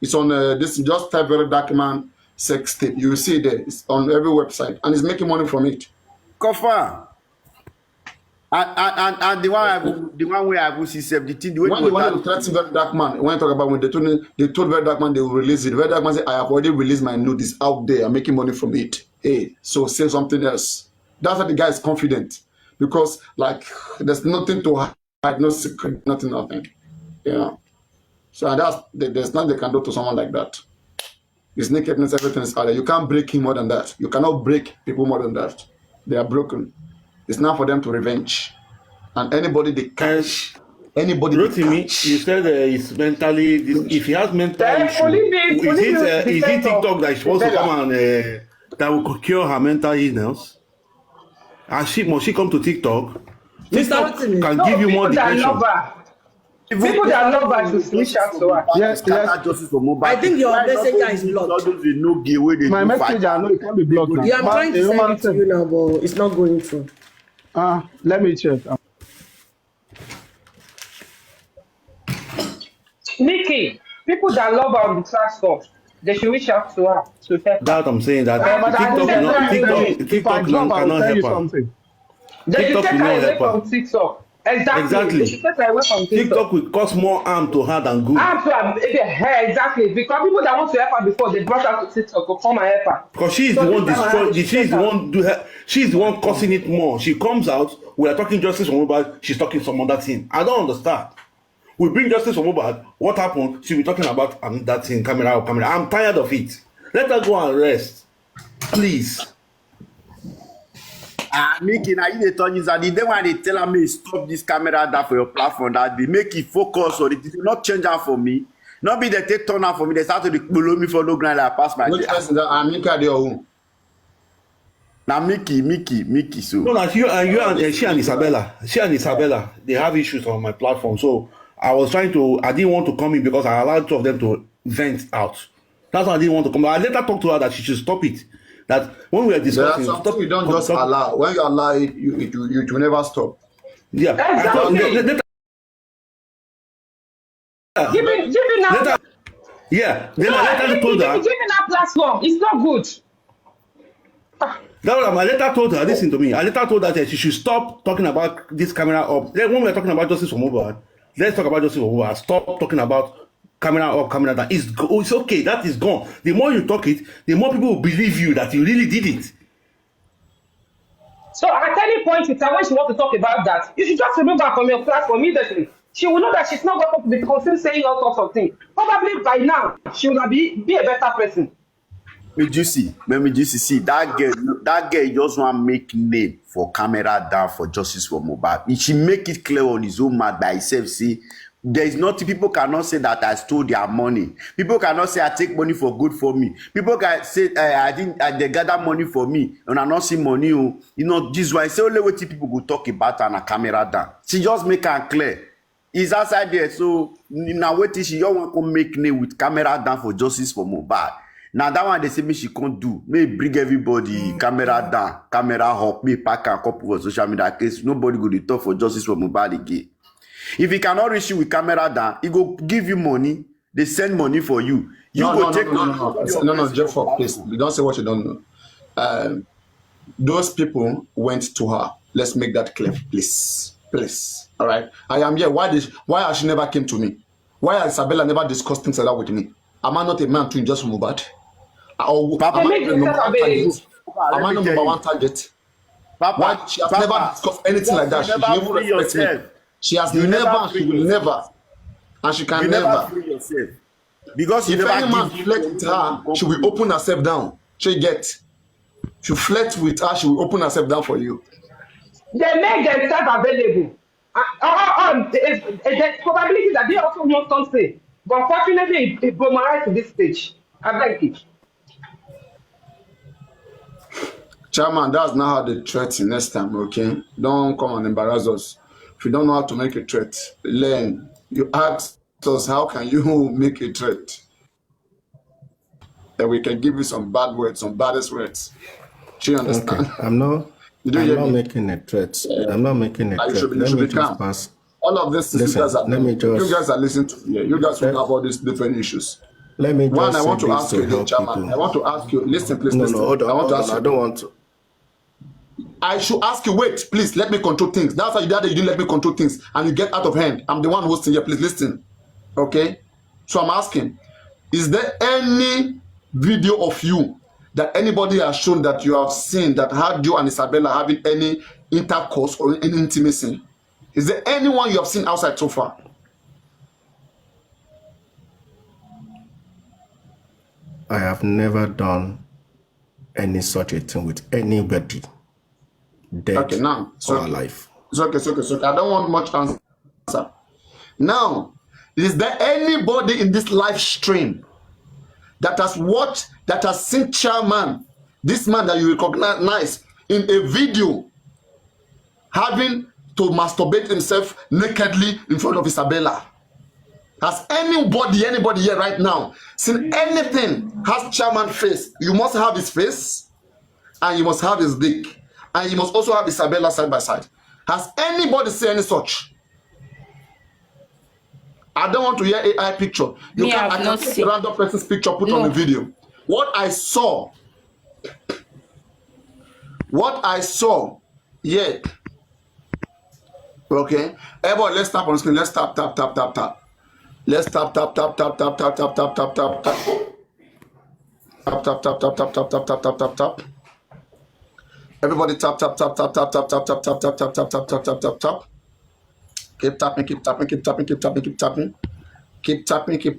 It's on this. Just type very dark man sex tape. You will see it there. It's on every website, and he's making money from it. Confirm. And the one where I will see the thing. When they wanted to threaten very dark man, when I talk about when they told very dark man they will release it. Very dark man said, I have already released my notice out there. I'm making money from it. Hey, so say something else. That's why the guy is confident, because like there's nothing to hide, no secret, nothing. Yeah. So there's nothing they can do to someone like that. His nakedness, everything is out there. You can't break him more than that. You cannot break people more than that. They are broken. It's not for them to revenge. And anybody they catch, Rotimi, you said it's mentally. If he has mental issue, is it TikTok that is supposed to come and that will cure her mental illness? And must she come to TikTok? TikTok can give you more depression. People that love her should reach out to her. Yes. I think your messenger is blocked. My messenger, I know it can't be blocked now. Yeah, I'm trying to send it to you now, but it's not going through. Let me check. Nikki, people that love her on the class stuff, they should reach out to her to help her. That I'm saying that TikTok cannot help her. They should take her away from TikTok. Exactly. They should take her away from TikTok. TikTok will cause more harm to her than good. Harm to her, exactly. Because people that want to help her before, they brought her to TikTok to come and help her. Because she's the one destroying. She's the one causing it more. She comes out. We are talking justice for Mohbad. She's talking some other thing. I don't understand. We bring justice for Mohbad. What happened? She'll be talking about that thing, camera. I'm tired of it. Let her go and rest, please. Mickey, now you turn user. The day when they tell me stop this camera down for your platform, that they make it focus or it did not change out for me. Not be they take turn out for me. They start to below me for no ground. I pass my. Which person that Mickey at your home? Now Mickey. So no, she and Isabella, they have issues on my platform. So I didn't want to come in because I allowed two of them to vent out. That's why I didn't want to come. I later talked to her that she should stop it. That when we are discussing, stop. You don't just allow. When you allow it, you will never stop. Yeah. Exactly. Give me now. Yeah. Then I later told her. Give me that platform. It's not good. I later told her, listen to me. I later told her that she should stop talking about this camera up. Then when we're talking about justice for Mohbad, let's talk about justice for Mohbad. Stop talking about camera up, camera down. It's okay. That is gone. The more you talk it, the more people will believe you that you really did it. So at any point in time when she wants to talk about that, you should just remove her from your platform immediately. She will know that she's not going to be constantly saying all sorts of things. Probably by now, she will be a better person. me just see that girl just want to make name for camera down for justice for Mohbad. She make it clear on his own mouth by herself. See, there is nothing. People cannot say that I stole their money. People cannot say I take money for good for me. People can say I didn't. They gather money for me and I not see money. You know this why I say only what people go talk about on a camera down. She just make her clear. It's outside there. So now what is she? You want to make name with camera down for justice for Mohbad. Now that one they say me she can't do. May bring everybody camera down, camera up, me pack a couple of social media case. Nobody go to talk for justice for Mohbad again. If he cannot reach you with camera down, he go give you money. They send money for you. No, Jeff, please. You don't say what you don't know. Those people went to her. Let's make that clear, please. All right. I am here. Why has she never came to me? Why has Isabella never discussed things like that with me? Am I not a man to just Mohbad? Am I number one target? Why she has never discussed anything like that? She never respects me. She has never, she will never, and she can never. Because if any man flirt with her, she will open herself down. She flirt with her, she will open herself down for you. They make themselves available. There's probability that they also want something. But unfortunately, it boomeranged to this stage. I beg you. Chairman, that's not how they threaten next time, okay? Don't come and embarrass us. If you don't know how to make a threat, learn. You ask us, how can you make a threat? And we can give you some bad words, some baddest words. Do you understand? Okay. I'm not making a threat. I'm not making a threat. Let me just pass. All of this, you guys are listening to. Yeah, you guys will have all these different issues. Let me One, just I say want to this ask to you, help Chairman. people. I want to ask you. Listen, please, No, listen. hold on, I want to ask I you. don't want to. I should ask you, wait, please, let me control things. That's why you didn't let me control things, and you get out of hand. I'm the one hosting here. Please listen. Okay? So I'm asking, is there any video of you that anybody has shown that you have seen that had you and Isabella having any intercourse or any intimacy? Is there anyone you have seen outside so far? I have never done any such a thing with anybody, dead Okay, now, or alive. It's okay. I don't want much answer. Now, is there anybody in this live stream that has watched, that has seen Chairman, this man that you recognize in a video, having to masturbate himself nakedly in front of Isabella? Has anybody here right now seen anything has Chairman face? You must have his face, and you must have his dick, and you must also have Isabella side by side. Has anybody seen any such? I don't want to hear AI picture. You can, I can take a random person's picture, put on the video. What I saw, yeah. Okay, everybody, let's tap on the screen. Let's tap. Let's tap. Tap. Everybody tap. Keep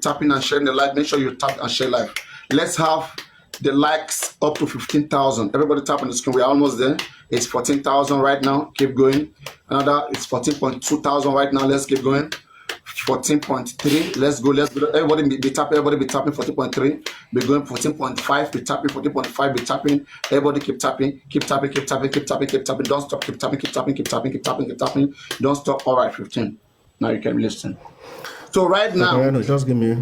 tapping and sharing the live. Make sure you tap and share live. Let's have the likes up to 15,000. Everybody tap on the screen. We're almost there. It's 14,000 right now. Keep going. Another, it's 14.2 thousand right now. Let's keep going. 14.3. Let's go. Everybody be tapping. 14.3. Be going 14.5. Be tapping. 14.5. Be tapping. Everybody keep tapping. Keep tapping. Don't stop. Keep tapping. Don't stop. All right, 15. Now you can listen. So right now, Papariano, just give me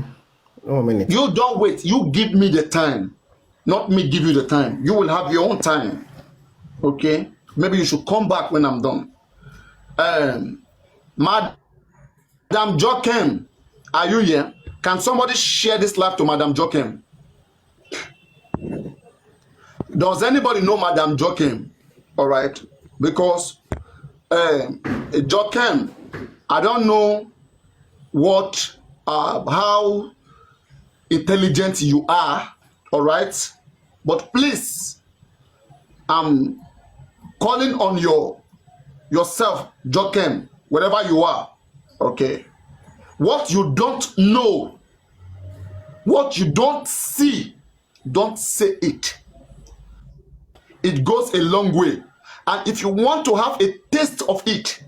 1 minute. you don't wait. You give me the time, not me give you the time. You will have your own time. Okay? Maybe you should come back when I'm done. Madam Jokem, are you here? Can somebody share this live to Madam Jokem? Does anybody know Madam Jokem? All right, because Jokem, I don't know what, how intelligent you are. All right, but please, I'm calling on yourself, Jokem, wherever you are. Okay, what you don't know, what you don't see, don't say it. It goes a long way. And if you want to have a taste of it,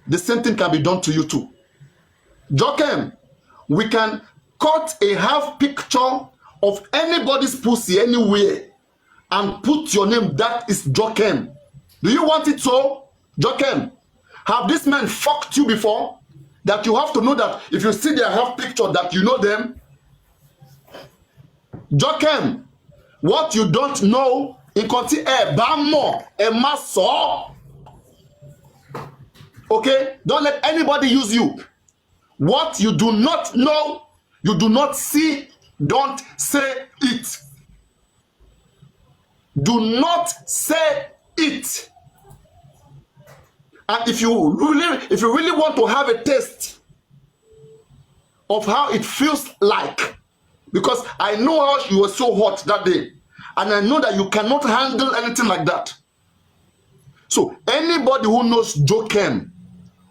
the same thing can be done to you too. Jokem, we can cut a half picture of anybody's pussy anywhere and put your name. That is Jokem. Do you want it so? Jokem, have this man fucked you before? That you have to know that if you see their half picture that you know them? Jokem, what you don't know, okay? Don't let anybody use you. What you do not know, you do not see, don't say it. Do not say it. And if you really want to have a taste of how it feels like, because I know how you were so hot that day, and I know that you cannot handle anything like that. So anybody who knows Jokem,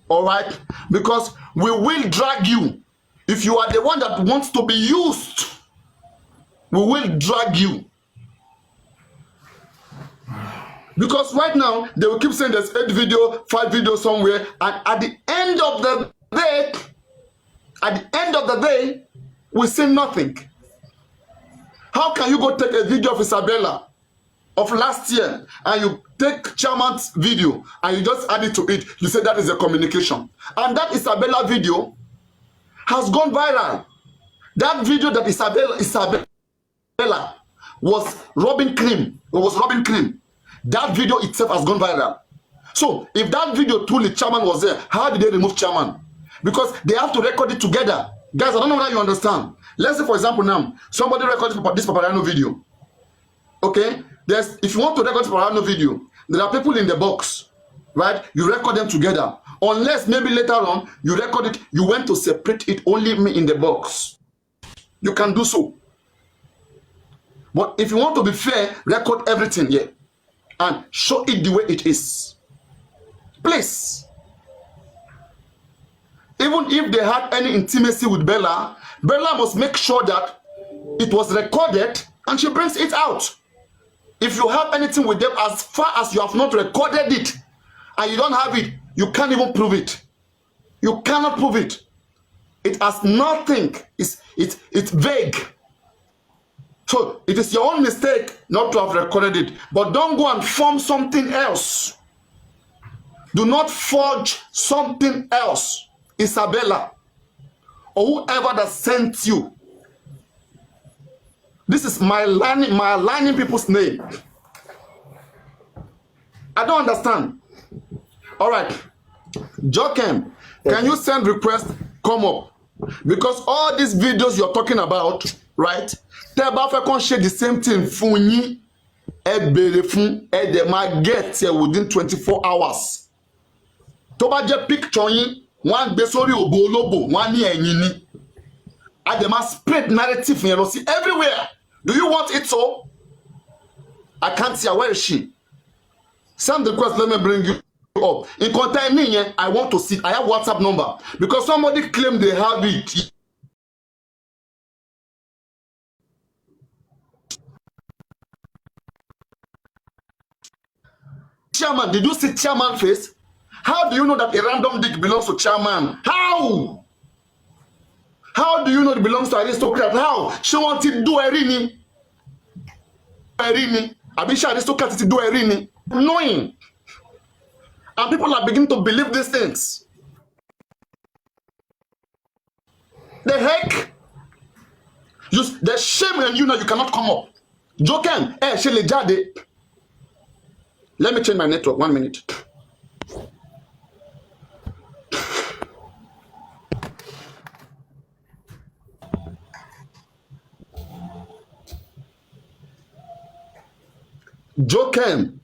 all right, because we will drag you. If you are the one that wants to be used, we will drag you. Because right now, they will keep saying there's 8 video, 5 videos somewhere, and at the end of the day, we see nothing. How can you go take a video of Isabella of last year, and you take Chairman's video, and you just add it to it? You say that is a communication. And that Isabella video has gone viral. That video that Isabella was rubbing cream, that video itself has gone viral. So if that video truly Chairman was there, how did they remove Chairman? Because they have to record it together. Guys, I don't know whether you understand. Let's say, for example, now, somebody records this Papariano video. Okay? If you want to record this Papariano video, there are people in the box, right? You record them together. Unless maybe later on, you record it, you went to separate it, only me in the box. You can do so. But if you want to be fair, record everything here and show it the way it is. Please. Even if they had any intimacy with Bella, Bella must make sure that it was recorded and she brings it out. If you have anything with them, as far as you have not recorded it and you don't have it, you can't even prove it. You cannot prove it. It has nothing. It's vague. So it is your own mistake not to have recorded it. But don't go and form something else. Do not forge something else. Isabella or whoever that sent you. This is my aligning people's name. I don't understand. All right, Jokem, can you send request? Come up, because all these videos you're talking about, right? Teba fe kon share the same thing fun yin, e bere fun, e de ma get here within 24 hours. Tó bá jẹ́ picture yin, wọ́n gbé sórí òbò olóbò, wọ́n ní ẹ̀yin ni. A de ma spread narrative yẹn lọ sí everywhere. Do you want it so? I can't see her. Where is she? Send the request, let me bring you up. In contact me, I want to see. I have WhatsApp number because somebody claimed they have it. Chairman, did you see chairman face? How do you know that a random dick belongs to chairman? How? How do you know it belongs to aristocrat? How? She wanted to do Erini. Abisha aristocrat to do Erini. Knowing. And people are beginning to believe these things. The heck? The shame in you now, you cannot come up. Joken, she le jade. Let me change my network. 1 minute. Jokem,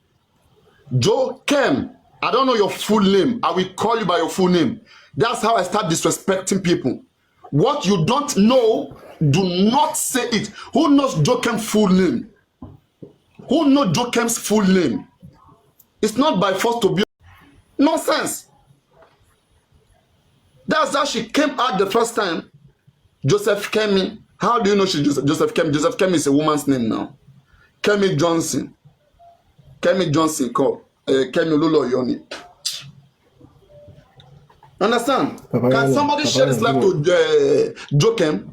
I don't know your full name. I will call you by your full name. That's how I start disrespecting people. What you don't know, do not say it. Who knows Jokem's full name? Who knows Jokem's full name? It's not by force to be nonsense. That's how she came out the first time. Joseph Kemi. How do you know she's Joseph Kemi? Joseph Kemi is a woman's name now. Kemi Johnson. Kemi Johnson called Kemi Lolo Yoni. Understand? Papariano, can somebody share this life to Jokem?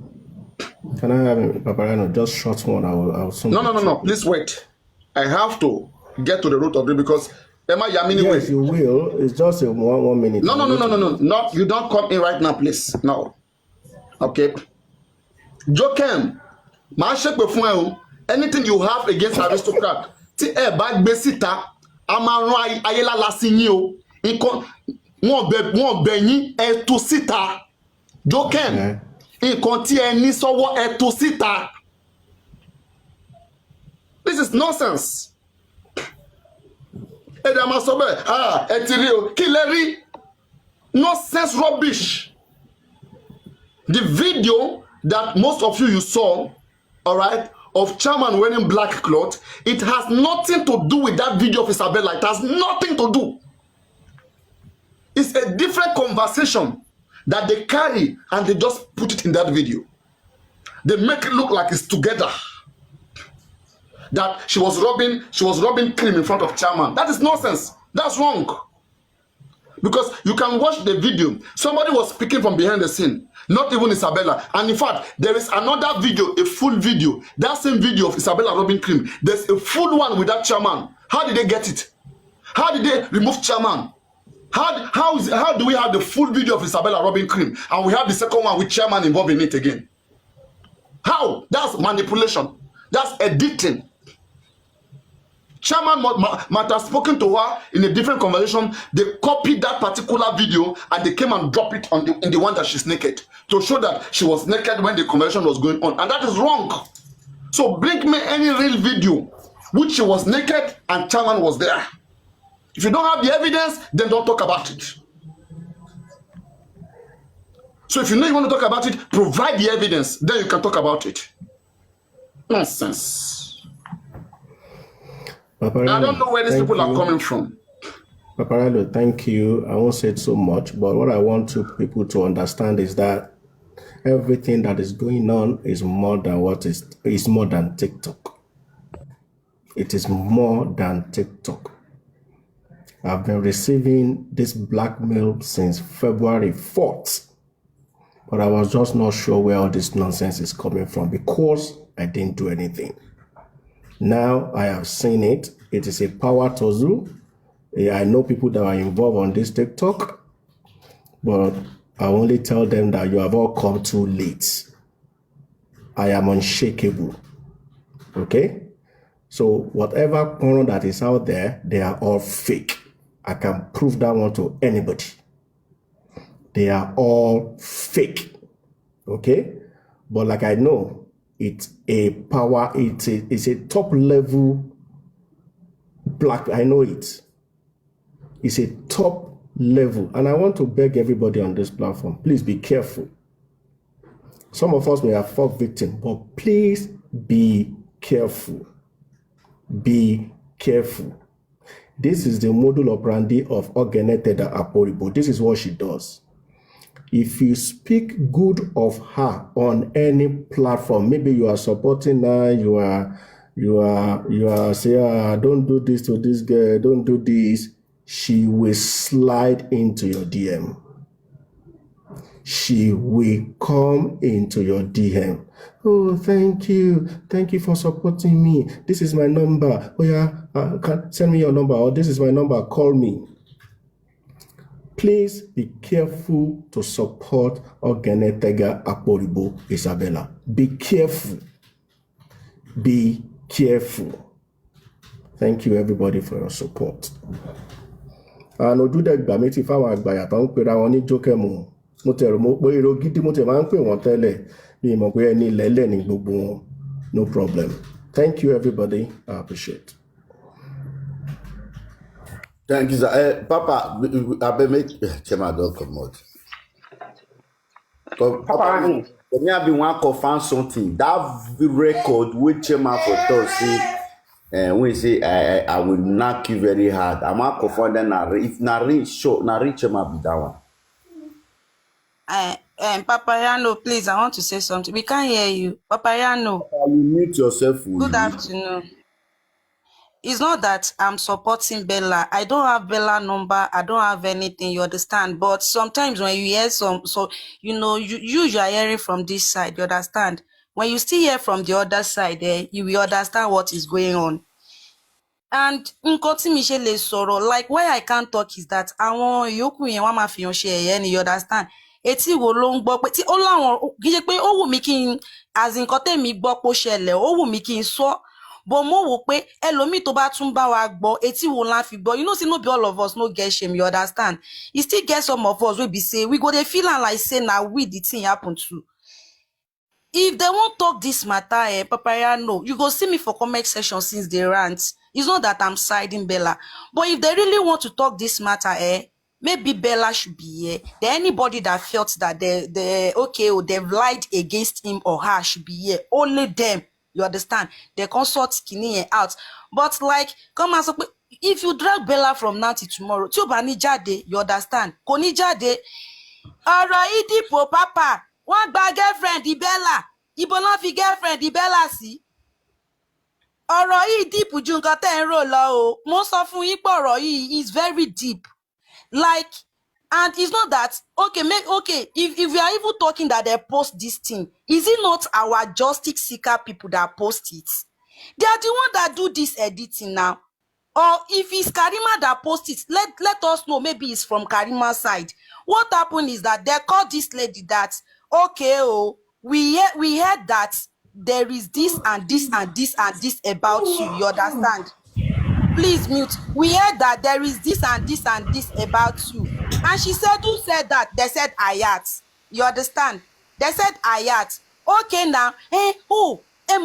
Can I have Papariano? Just short one. I will soon. No. Please wait. I have to get to the root of it because Emma Yamini. Yes, you will. It's just a one minute. No. No, you don't come in right now, please. No. Okay. Jokem, anything you have against aristocrat, ti e bá gbé síta, a máa rán ayé lála sí yín o. Nǹkan wọ́n bẹ̀ yín ẹ tú síta. Jokem, nǹkan tí ẹ ní sọ́wọ́ ẹ tú síta. This is nonsense. Ẹ dá máa sọ bẹ́ẹ̀, ẹ ti rí o, kí lẹ rí? Nonsense rubbish. The video that most of you saw, all right, of chairman wearing black cloth, it has nothing to do with that video of Isabella. It has nothing to do. It's a different conversation that they carry and they just put it in that video. They make it look like it's together. That she was rubbing cream in front of chairman. That is nonsense. That's wrong. Because you can watch the video. Somebody was speaking from behind the scene. Not even Isabella. And in fact, there is another video, a full video. That same video of Isabella rubbing cream. There's a full one with that chairman. How did they get it? How did they remove chairman? How do we have the full video of Isabella rubbing cream and we have the second one with chairman involved in it again? How? That's manipulation. That's editing. Chairman might have spoken to her in a different conversation. They copied that particular video and they came and dropped it on in the one that she's naked to show that she was naked when the conversation was going on. And that is wrong. So bring me any real video which she was naked and Chairman was there. If you don't have the evidence, then don't talk about it. So if you know you want to talk about it, provide the evidence, then you can talk about it. Nonsense. Papariano, I don't know where these people are coming from. Papariano, thank you. I won't say so much, but what I want people to understand is that everything that is going on is more than more than TikTok. It is more than TikTok. I've been receiving this blackmail since February 4th. But I was just not sure where all this nonsense is coming from because I didn't do anything. Now I have seen it. It is a power tussle. I know people that are involved on this TikTok, but I only tell them that you have all come too late. I am unshakable. Okay? So whatever porno that is out there, they are all fake. I can prove that one to anybody. They are all fake, okay? But like I know, it's a power, it's a top level black, I know it. It's a top level. And I want to beg everybody on this platform, please be careful. Some of us may have fallen victim, but please be careful. Be careful. This is the model operandi of Ogeneteda Aporibo. This is what she does. If you speak good of her on any platform, maybe you are supporting her, you are saying, don't do this to this girl, don't do this, she will slide into your DM. She will come into your DM. Oh, thank you for supporting me. This is my number. Oh yeah, send me your number, or this is my number, call me. Please be careful to support Ogenetega Aporibo Isabella. Be careful. Be careful. Thank you everybody for your support. And ojude gbameti fáwọn àgbàyà tó ń pera wọn ní jókèmù. Mo tẹ̀rù mo pé èrò gidi mo tẹ̀ máa ń pè wọ́n tẹ́lẹ̀. Mi mọ̀ pé ẹni lẹ́lẹ̀ ní gbogbo wọn. No problem. Thank you everybody. I appreciate. Thank you, sir. Papa, I be make Chema don't come out. Papa, for me, I be one confirm something. That record with Chema for Thursday, and we say I will knock you very hard. I'm not confirm that if Nari show Nari Chema be that one. Papariano, please, I want to say something. We can't hear you. Papariano. You mute yourself. Good afternoon. It's not that I'm supporting Bella. I don't have Bella number. I don't have anything, you understand? But sometimes when you hear you are hearing from this side, you understand? When you still hear from the other side, you will understand what is going on. And Michelle sorrow, like why I can't talk is that I want you understand? Eti wo lo ń gbọ́ pé tí ó láwọn kì í ṣe pé ó wù mí kí n as in kote mi gbọ́ pó ṣẹlẹ̀ ó wù mí kí n sọ but mo wò pé ẹlòmíì tó bá tún bá wa gbọ́ etí wo la fi gbọ́ you know say no be all of us no get shame you understand you still get some of us wey be say we go dey feel am like say na we the thing happen to. If they won't talk this matter, Papariano, you go see me for comment section since they rant. It's not that I'm siding Bella, but if they really want to talk this matter, maybe Bella should be here. Then anybody that felt that they've lied against him or her should be here. Only them, you understand? They consult skinny out. But like, come and if you drag Bella from now till tomorrow, you understand? Koni jade, Idipo Papa, one bad girlfriend, the Bella. Ibo not fi girlfriend, the Bella see. Idipo ju nkan te n ro lo o. Mo sọ fún yín pé ọ̀rọ̀ yìí is very deep. Like, and it's not that if we are even talking that they post this thing, is it not our justice seeker people that post it? They are the one that do this editing now. Or if it's Karima that post it, let us know. Maybe it's from Karima's side. What happened is that they called this lady that we heard that there is this and this and this and this about you. You understand? please mute. We heard that there is this and this and this about you. And she said, who said that? They said Ayat. You understand? They said Ayat. Okay now. Who? Okay,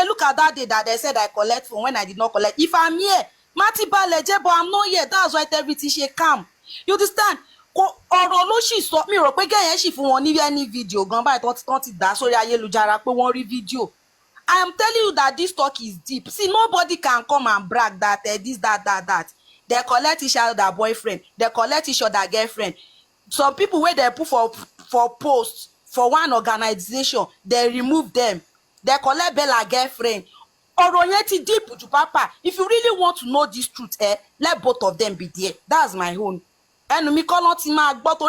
look at that day that they said I collect from when I did not collect. If I'm here, Mati Baleje, but I'm not here. That's why everything she come. You understand? Ọ̀rọ̀ ló sì sọ mi rò pé gẹ́yẹn sì fún wọn ní any video gan báyìí tó ti dá sórí ayélujára pé wọ́n rí video. I am telling you that this talk is deep. See, nobody can come and brag that this, that. They collect each other boyfriend. They collect each other girlfriend. Some people where they put for posts for one organization, they remove them. They collect Bella girlfriend. Ọ̀rọ̀ yẹn ti deep to Papa. If you really want to know this truth, let both of them be there. That's my own. Okay, but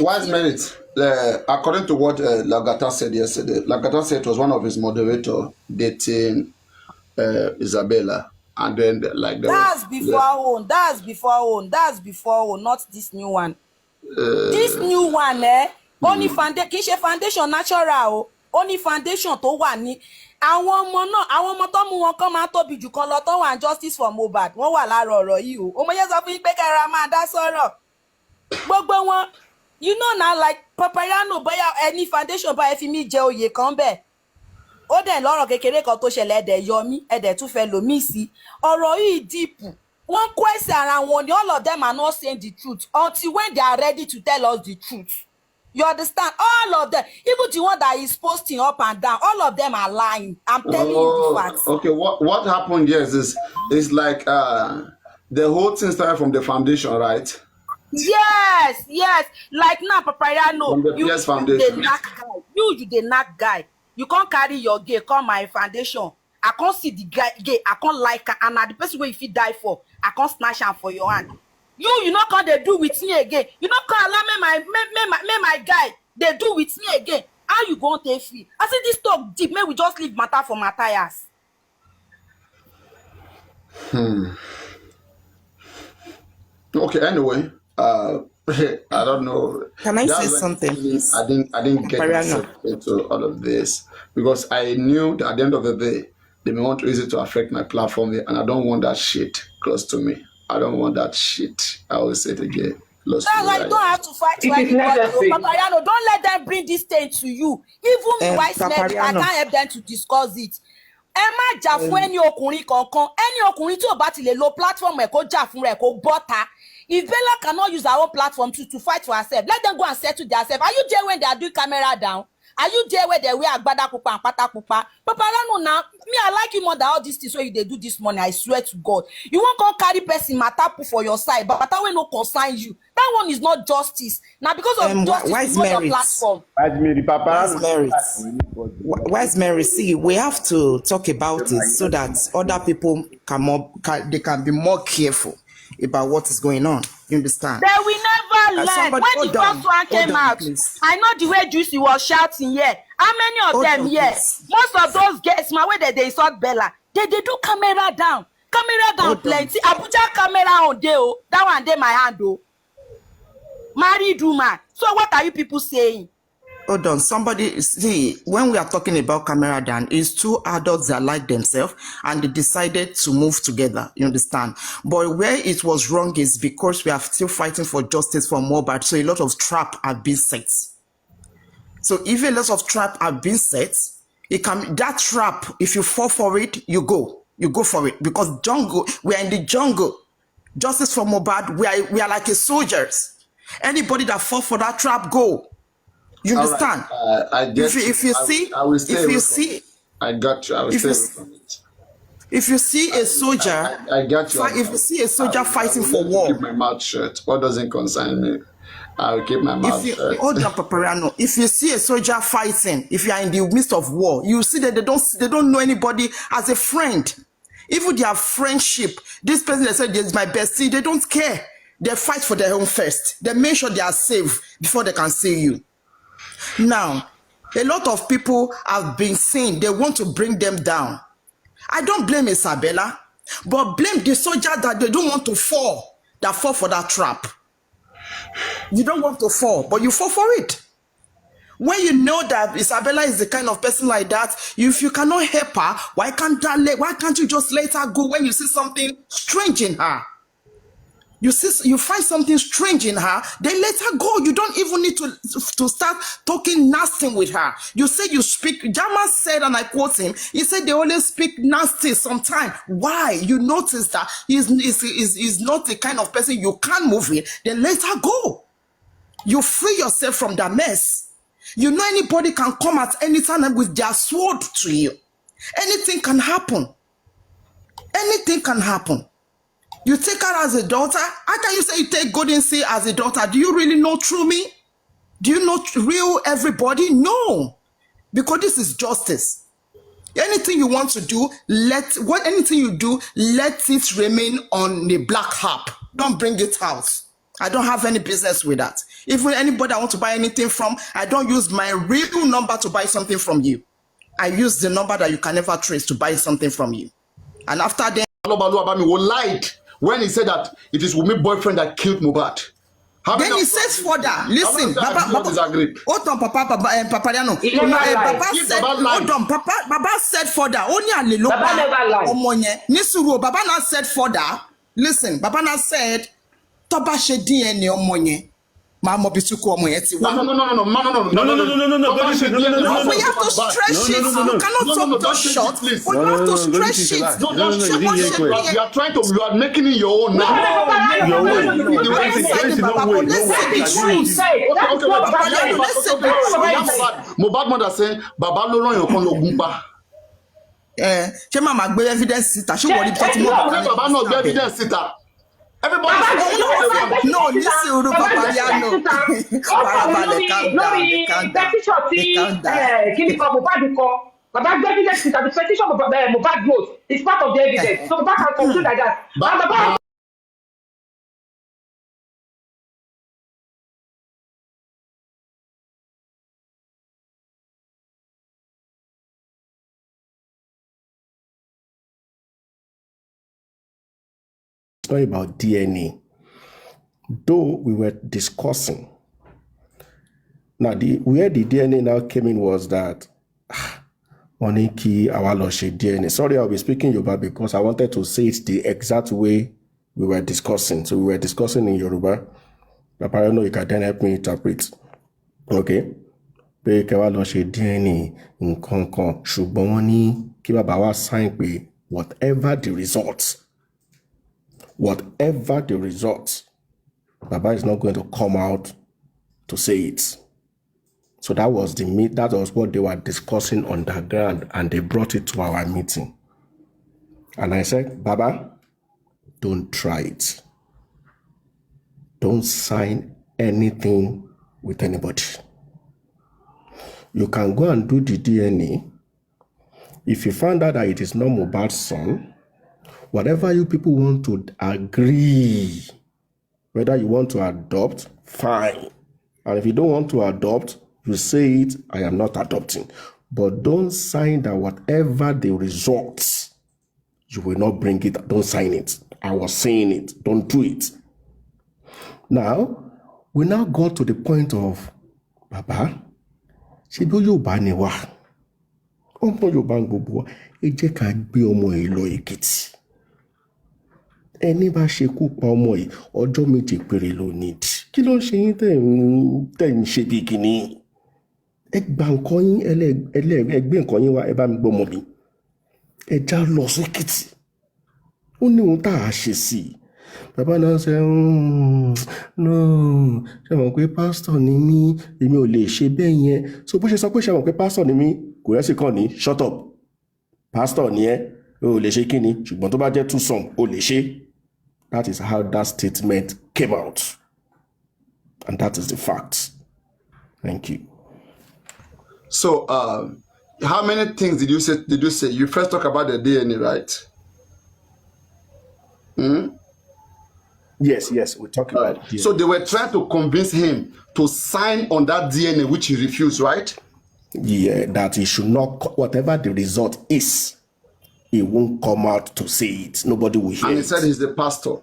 wise minute. According to what Lagata said yesterday, Lagata said it was one of his moderators dating Isabella, and then that's before own, not this new one. This new one, only foundation natural, only foundation to one. Àwọn ọmọ tó mú wọn kàn máa tóbi jù kan lọ tó wà justice for Mohbad wọ́n wà lára ọ̀rọ̀ yìí o ọmọ yẹn sọ fún yín pé kẹra máa dá sọ̀rọ̀ gbogbo wọn you know na like Papariano bóyá ẹni foundation bá ẹ fi mí jẹ oyè kan bẹ́ẹ̀ ó dẹ̀ lọ́rọ̀ kékeré kan tó ṣẹlẹ̀ ẹ̀dẹ̀ yọ mí ẹ̀dẹ̀ tún fẹ́ lòmí sí ọ̀rọ̀ yìí dìpù wọ́n kó ẹsẹ̀ ara wọn ni all of them are not saying the truth until when they are ready to tell us the truth. You understand? All of them, even the one that is posting up and down, all of them are lying. I'm telling you the facts. Okay, what happened? Yes, is like the whole thing started from the foundation, right? Yes. Like now, Papariano, from the PS Foundation. You the knack guy. You can't carry your gay, come my foundation. I can't see the guy gay. I can't like her, and the person where if you die for, I can't snatch her for your hand. You not gonna do with me again. You not gonna allow me my guy. They do with me again. How you gonna take free? I said this talk deep. May we just leave matter for Matthias. Okay. Anyway, I don't know. Can I say something? I didn't get myself into all of this because I knew that at the end of the day they may want to use it to affect my platform, and I don't want that shit close to me. I don't want that shit. I will say it again. That's why you don't have to fight to anybody. Papariano, don't let them bring this thing to you. Even wise men, I can't help them to discuss it. Ẹ má jà fún ẹni ọkùnrin kankan. Ẹni ọkùnrin tí ò bá ti lè lo platform ẹ̀ kó jà fún rẹ̀ kó bọ́ta. If Bella cannot use her own platform to fight for herself, let them go and settle themselves. Are you there when they are doing camera down? Are you there where they wear agbada pupa and pata pupa? Papariano now, me I like you more than all these things where they do this morning. I swear to God. You won't come carry person matter for your side, but that will not concern you. That one is not justice. Now because of justice, not your platform. Wise Mary, see, we have to talk about it so that other people can be more careful about what is going on. You understand? They will never learn. When the first one came out, please. I know the way Juicy was shouting here. How many of them here? Most of those guests, my way that they insult Bella, they do camera down. Camera down plenty. Abuja camera on there. That one there my hand. Married woman. So what are you people saying? Hold on, somebody, see, when we are talking about camera down, it's two adults that like themselves and they decided to move together, you understand? But where it was wrong is because we are still fighting for justice for Mohbad, so a lot of traps are being set. So if a lot of traps are being set, that trap, if you fall for it, you go for it. Because jungle, we are in the jungle. Justice for Mohbad, we are like a soldiers. Anybody that fall for that trap, go. You understand? Right. I get if you see, I will stay if you away see, from it. I got you. I will stay away from it. If you see a soldier, I got you. If you see a soldier fighting for war, keep my mouth shut. What doesn't concern me, I will keep my mouth shut. Hold on, Papariano. If you see a soldier fighting, if you are in the midst of war, you see that they don't know anybody as a friend. Even their friendship, this person that said is my bestie, they don't care. They fight for their own first. They make sure they are safe before they can see you. Now, a lot of people have been saying they want to bring them down. I don't blame Isabella, but blame the soldier that they don't want to fall, that fall for that trap. You don't want to fall, but you fall for it. When you know that Isabella is the kind of person like that, if you cannot help her, why can't you just let her go when you see something strange in her? You find something strange in her, then let her go. You don't even need to start talking nasty with her. You say you speak. Jama said, and I quote him, he said they always speak nasty sometimes. Why? You notice that he's not the kind of person you can move with, then let her go. You free yourself from that mess. You know anybody can come at any time with their sword to you. Anything can happen. Anything can happen. You take her as a daughter. How can you say you take Golden Sea as a daughter? Do you really know true me? Do you know real everybody? No. Because this is justice. Anything you want to do, anything you do, let it remain on the black harp. Don't bring it out. I don't have any business with that. Even anybody I want to buy anything from, I don't use my real number to buy something from you. I use the number that you can never trace to buy something from you. And after then, lied when he said that it is Wumi's boyfriend that killed Mohbad. Then he says further, listen, Baba, hold on, Papariano. Baba said further, only a little Baba now said further, listen, Baba now said, Toba she DNA omonye. Mama bituku omonye ti wa. No. We have to stretch it. You cannot talk too short. We have to stretch it. You are trying to. You are making it your own now. Mohbad mother say, Baba lo ran yan kan logun pa. Ṣé mama gbé evidence síta? Ṣé wọ́n rí bí tó ti mọ́ Baba no gbé evidence síta. Everybody no, listen, Papariano. Baba evidence that the petition of Mohbad vote is part of the evidence. So Baba can conclude like that. It's not about DNA. Though we were discussing. Now, where the DNA now came in was that Moniki Awaloshe DNA. Sorry, I'll be speaking Yoruba because I wanted to say it the exact way we were discussing. So we were discussing in Yoruba. Papariano, you can then help me interpret. Okay? Pé Awaloshe DNA nǹkan kan ṣùgbọ́n wọ́n ní kí bàbá wa sign pé whatever the results, Baba is not going to come out to say it. So that was what they were discussing on the ground, and they brought it to our meeting. And I said, Baba, don't try it. Don't sign anything with anybody. You can go and do the DNA. If you find out that it is not Mohbad's son, whatever you people want to agree, whether you want to adopt, fine. And if you don't want to adopt, you say it, I am not adopting. But don't sign that whatever the results, you will not bring it. Don't sign it. I was saying it. Don't do it. Now, we now got to the point of, Baba, ṣé bí Yorùbá ni wá? Ọmọ Yorùbá gbogbo wa, ẹ jẹ́ ká gbé ọmọ yìí lọ Èkìtì. Ẹni bá ṣekú pa ọmọ yìí, ọjọ́ méje péré ló need. Kí ló ń ṣe yín tẹ́ ń ṣe bí kìíní? Ẹ gba nǹkan yín, ẹ gbé nǹkan yín wá, ẹ bá mi gbọ́mọ mi. Ẹ já lọ sí Èkìtì. Ó ní ohun tá a ṣe sí i. Bàbá náà ṣe no, ṣe mọ̀ pé pásítọ̀ ni mí, èmi ò lè ṣe bẹ́ẹ̀ yẹn. So bó ṣe sọ pé ṣe mọ̀ pé pásítọ̀ ni mí, kò yẹ sí kàn ní shut up. Pásítọ̀ ni ẹ́, o lè ṣe kí ni, ṣùgbọ́n tó bá jẹ́ too some, o lè ṣe. That is how that statement came out. And that is the fact. Thank you. So, how many things did you say? You first talk about the DNA, right? Yes, we're talking about DNA. So they were trying to convince him to sign on that DNA, which he refused, right? Yeah, that he should not, whatever the result is, he won't come out to say it. Nobody will hear it. And he said he's the pastor.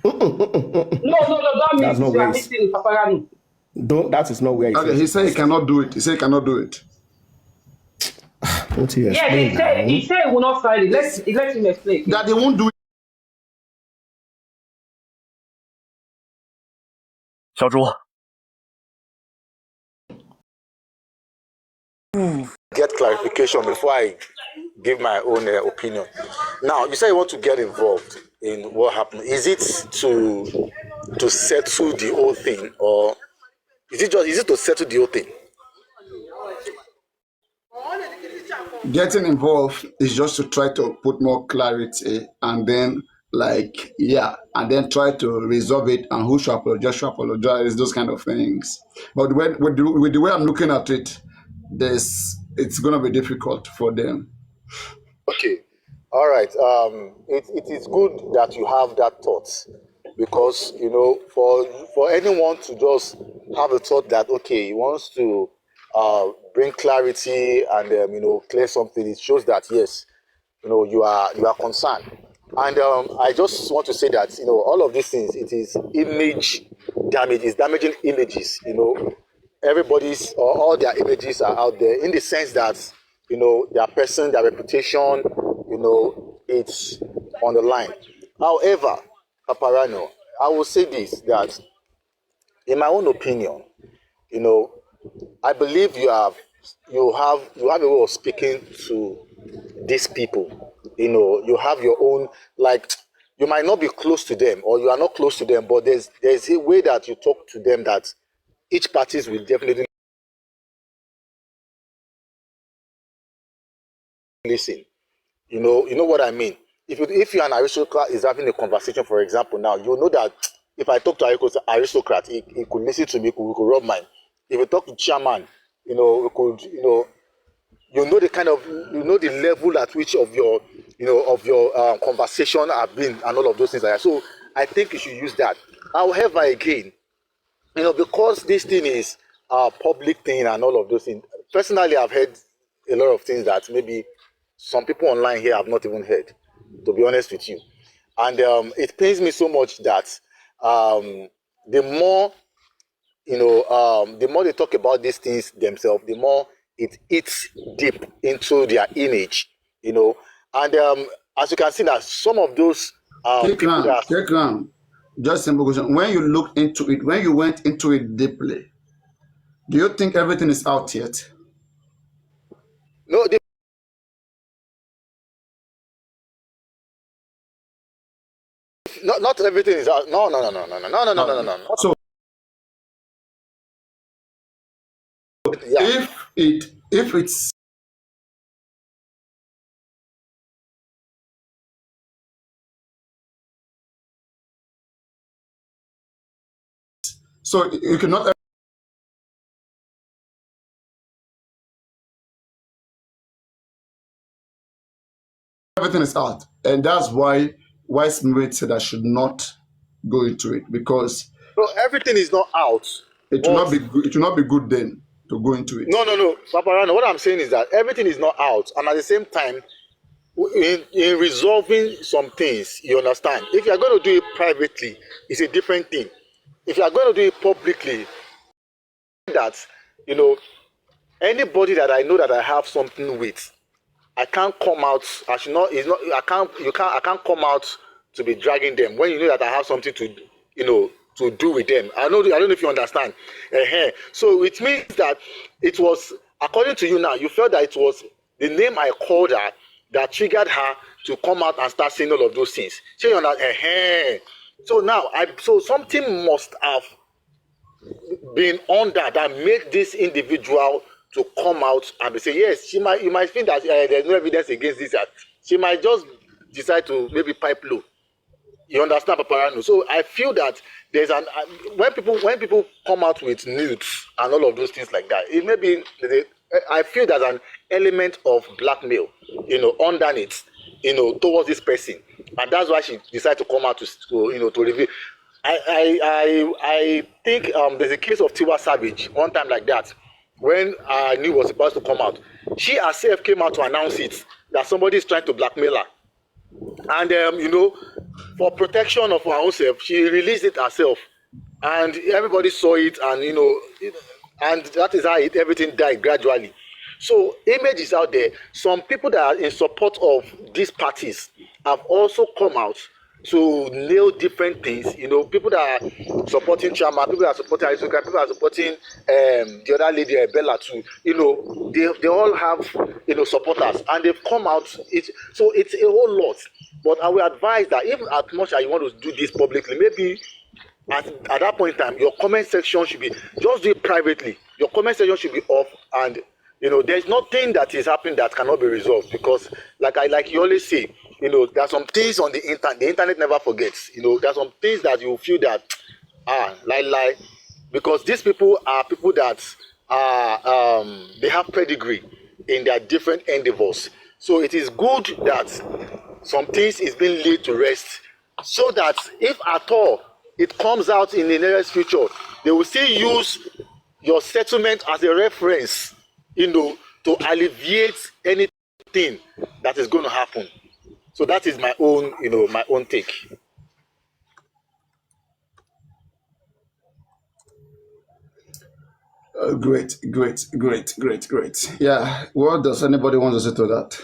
No, don't That's not missing Papariano. Don't. That is not where. Okay, he said he cannot do it. He said he cannot do it. Don't you Yeah, explain now? he said he will not sign it. Let him explain. That they won't do it. 小猪， Get clarification before I give my own opinion. Now, you say you want to get involved in what happened. Is it to settle the whole thing, or is it to settle the whole thing? Getting involved is just to try to put more clarity and then and then try to resolve it, and who should apologize, those kind of things. But with the way I'm looking at it, it's going to be difficult for them. Okay, all right. It is good that you have that thought, because for anyone to just have a thought that he wants to bring clarity and clear something, it shows that yes, you are concerned. And I just want to say that all of these things, it is image damage, it's damaging images. Everybody's or all their images are out there, in the sense that their person, their reputation, it's on the line. However, Papariano, I will say this, that in my own opinion, I believe you have a way of speaking to these people. You have your own, you might not be close to them, or you are not close to them, but there's a way that you talk to them that each parties will definitely listen. You know what I mean? If you're an aristocrat is having a conversation, for example, now you know that if I talk to an aristocrat, he could listen to me, we could rub mine. If you talk to chairman, we could, the kind of, the level at which of your conversation have been, and all of those things like that. So I think you should use that. However, again, because this thing is a public thing and all of those things, personally, I've heard a lot of things that maybe some people online here have not even heard, to be honest with you. And it pains me so much that the more they talk about these things themselves, the more it eats deep into their image, And as you can see, that some of those Take on. Just simple question. When you look into it, when you went into it deeply, do you think everything is out yet? No, not everything is out. No. So Yeah. if it's so you cannot everything is out, and that's why Smith said I should not go into it, because So everything is not out. it will not be good. It will not be good then to go into it. No. Papariano, what I'm saying is that everything is not out, and at the same time, in resolving some things, you understand. If you are going to do it privately, it's a different thing. If you are going to do it publicly, that anybody that I know that I have something with, I can't come out. I should not. It's not. I can't. You can't. I can't come out to be dragging them when you know that I have something to, to do with them. I don't know if you understand. So it means that it was, according to you now, you felt that it was the name I called her that triggered her to come out and start saying all of those things. So you understand. So now, so something must have been under that made this individual to come out and be say, yes, you might think that there's no evidence against this, that she might just decide to maybe pipe low. You understand, Papariano? So I feel that there's when people come out with nudes and all of those things like that, it may be, I feel there's an element of blackmail, underneath, towards this person, and that's why she decided to come out to reveal. I think there's a case of Tiwa Savage one time like that, when I knew was supposed to come out. She herself came out to announce it, that somebody is trying to blackmail her. And, for protection of her own self, she released it herself. and everybody saw it, and and that is how everything died gradually. So image is out there. Some people that are in support of these parties have also come out to nail different things. People that are supporting Chama, people that are supporting Azuka, people that are supporting the other lady Isabella too. They all have supporters, and they've come out. So it's a whole lot. But I will advise that even as much as you want to do this publicly, maybe at that point in time, your comment section should be, just do it privately. Your comment section should be off, and there's nothing that is happening that cannot be resolved, because like you always say, there are some things on the internet never forgets. There are some things that you feel that lie, because these people are people that are they have pedigree in their different endeavors. So it is good that some things is being laid to rest, so that if at all it comes out in the nearest future, they will still use your settlement as a reference, to alleviate anything that is going to happen. So that is my own, my own take. Great. Yeah. What does anybody want to say to that?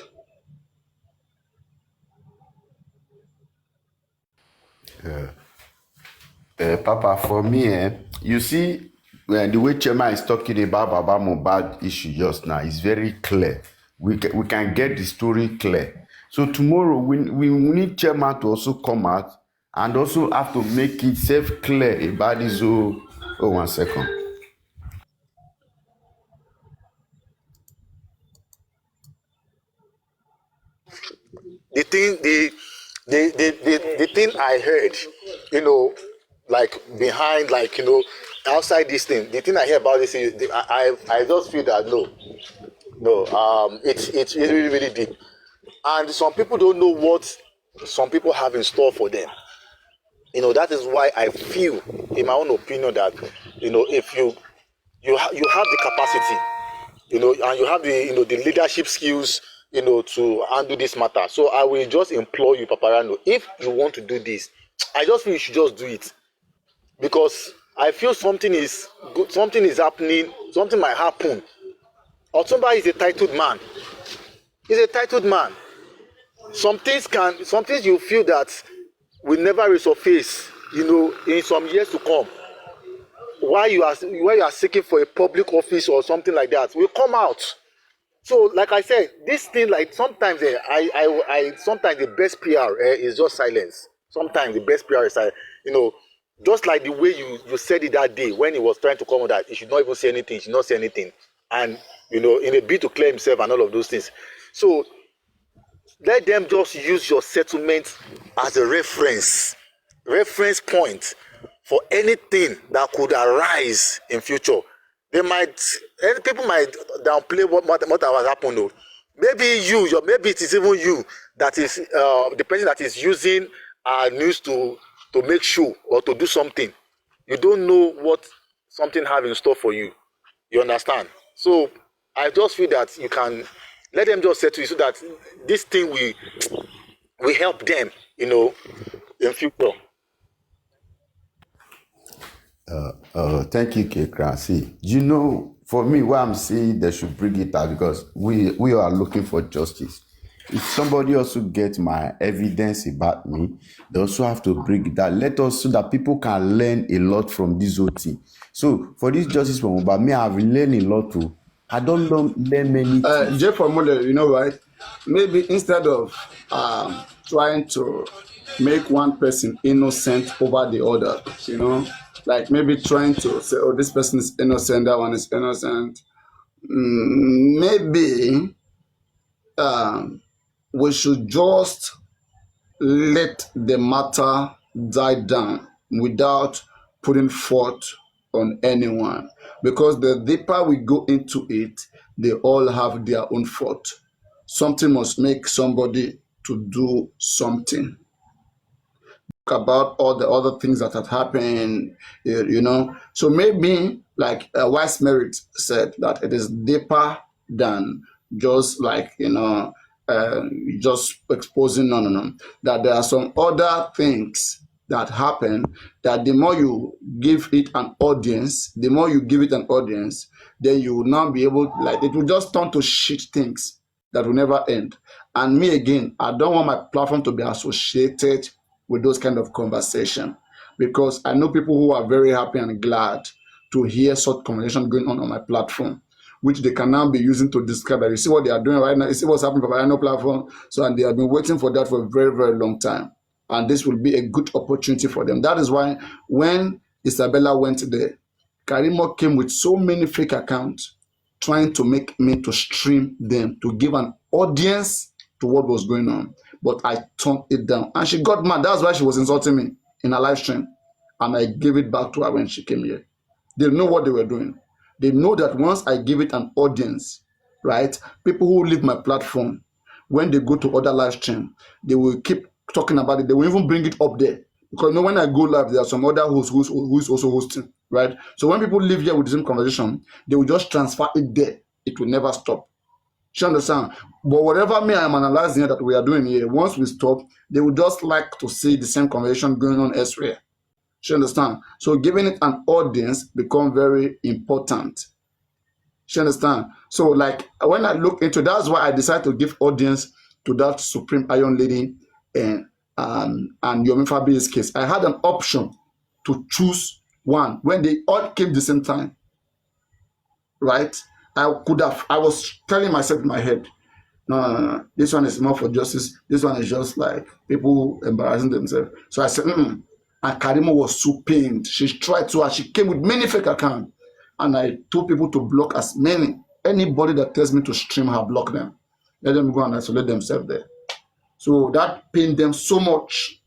Papa, for me, you see, the way Chema is talking about Baba Mohbad issue just now is very clear. We can get the story clear. So tomorrow, we need Chema to also come out and also have to make it self-clear about this whole... Oh, 1 second. The thing I heard, like behind, like outside this thing, the thing I hear about this is I just feel that it's really, really deep, and some people don't know what some people have in store for them. That is why I feel, in my own opinion, that if you have the capacity, and you have the the leadership skills, to handle this matter. So I will just implore you, Papariano, if you want to do this, I just feel you should just do it, because I feel something is good, something is happening, something might happen. Otumba is a titled man. He's a titled man. Some things you feel that will never resurface, in some years to come. While you are seeking for a public office or something like that, will come out. So, like I said, this thing, like sometimes sometimes the best PR is just silence. Sometimes the best PR is silence. Just like the way you said it that day when he was trying to come on, that he should not even say anything, he should not say anything, and in a bid to clear himself and all of those things. So let them just use your settlement as a reference point for anything that could arise in future. People might downplay what has happened. Though. Maybe maybe it is even you that is the person that is using news to make sure or to do something. You don't know what something have in store for you. You understand? So I just feel that you can let them just settle, so that this thing will help them, in future. Thank you, Kekra. See, for me, why I'm saying they should bring it out, because we are looking for justice. If somebody also gets my evidence about me, they also have to bring it out. Let us, so that people can learn a lot from this whole thing. So for this justice for Mohbad, me, I've learned a lot too. I don't learn many things. Jeff Formule, right? Maybe instead of trying to make one person innocent over the other, like maybe trying to say, oh, this person is innocent, that one is innocent. Maybe we should just let the matter die down without putting fault on anyone. Because the deeper we go into it, they all have their own fault. Something must make somebody to do something about all the other things that had happened, So maybe, like Wise Merit said, that it is deeper than just like, just exposing, no. That there are some other things that happen, that the more you give it an audience, then you will now be able, like, it will just turn to shit things that will never end. And me again, I don't want my platform to be associated with those kind of conversation, because I know people who are very happy and glad to hear such conversation going on my platform, which they can now be using to describe that you see what they are doing right now, you see what's happening for Papariano platform. So, and they have been waiting for that for a very, very long time. And this will be a good opportunity for them. That is why when Isabella went there, Karimo came with so many fake accounts trying to make me to stream them, to give an audience to what was going on. But I turned it down. And she got mad. That's why she was insulting me in a live stream. And I gave it back to her when she came here. They know what they were doing. They know that once I give it an audience, right, people who leave my platform, when they go to other live stream, they will keep talking about it. They will even bring it up there. Because you know, when I go live, there are some other hosts who is also hosting, right? So when people live here with the same conversation, they will just transfer it there. It will never stop. You understand? But whatever me I'm analyzing here that we are doing here, once we stop, they will just like to see the same conversation going on elsewhere. You understand? So giving it an audience become very important. You understand? So like when I look into, that's why I decided to give audience to that Supreme Iron Lady and Yomi Fabi's case. I had an option to choose one when they all came the same time, right? I was telling myself in my head, no. This one is more for justice. This one is just like people embarrassing themselves. So I said, And Karimo was so pained. She tried to, she came with many fake accounts. And I told people to block as many. Anybody that tells me to stream her, block them. Let them go and isolate themselves there. So that pained them so much.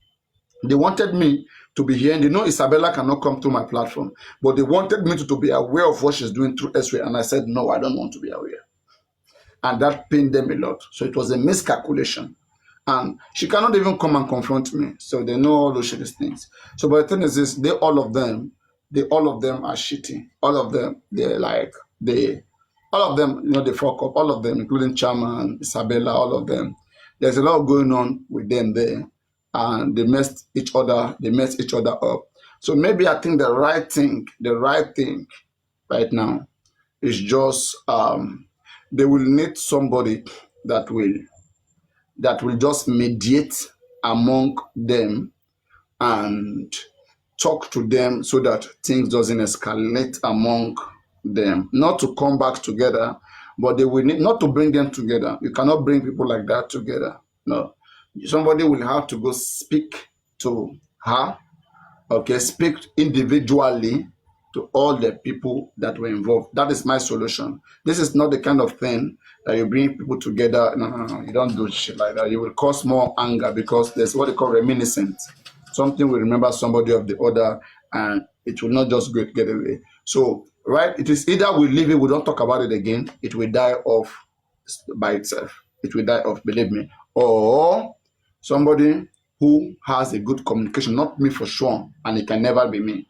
They wanted me to be here. And they know Isabella cannot come to my platform. But they wanted me to be aware of what she's doing through S-Ray. And I said, no, I don't want to be aware. And that pained them a lot. So it was a miscalculation. And she cannot even come and confront me. So they know all those shitty things. So but the thing is this, all of them are shitty. All of them, all of them, they fuck up. All of them, including Chairman, Isabella, all of them. There's a lot going on with them there. And they messed each other up. So maybe I think the right thing right now is just they will need somebody that will just mediate among them and talk to them so that things doesn't escalate among them. Not to come back together, but they will need not to bring them together. You cannot bring people like that together. No. Somebody will have to go speak to her, okay, speak individually to all the people that were involved. That is my solution. This is not the kind of thing that you bring people together. No. You don't do shit like that. You will cause more anger because there's what they call reminiscence. Something will remember somebody of the other and it will not just get away. So, right, it is either we leave it, we don't talk about it again, it will die off by itself. It will die off, believe me. Or somebody who has a good communication, not me for sure, and it can never be me.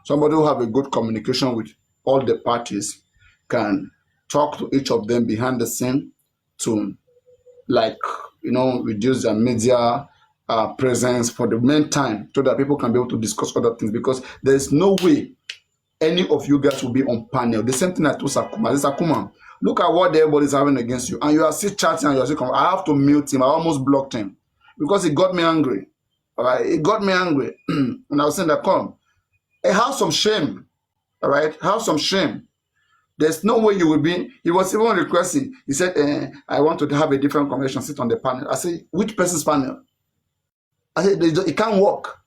Somebody who have a good communication with all the parties can talk to each of them behind the scene to, reduce their media presence for the meantime so that people can be able to discuss other things, because there's no way any of you guys will be on panel. The same thing I told Sakuma. Sakuma, look at what everybody's having against you, and you are still chatting and you are still I have to mute him. I almost blocked him because it got me angry. All right, it got me angry. And I was saying that, come, have some shame. All right, have some shame. There's no way you will be. He was even requesting. He said, I want to have a different conversation, sit on the panel. I said, which person's panel? I said, it can't work.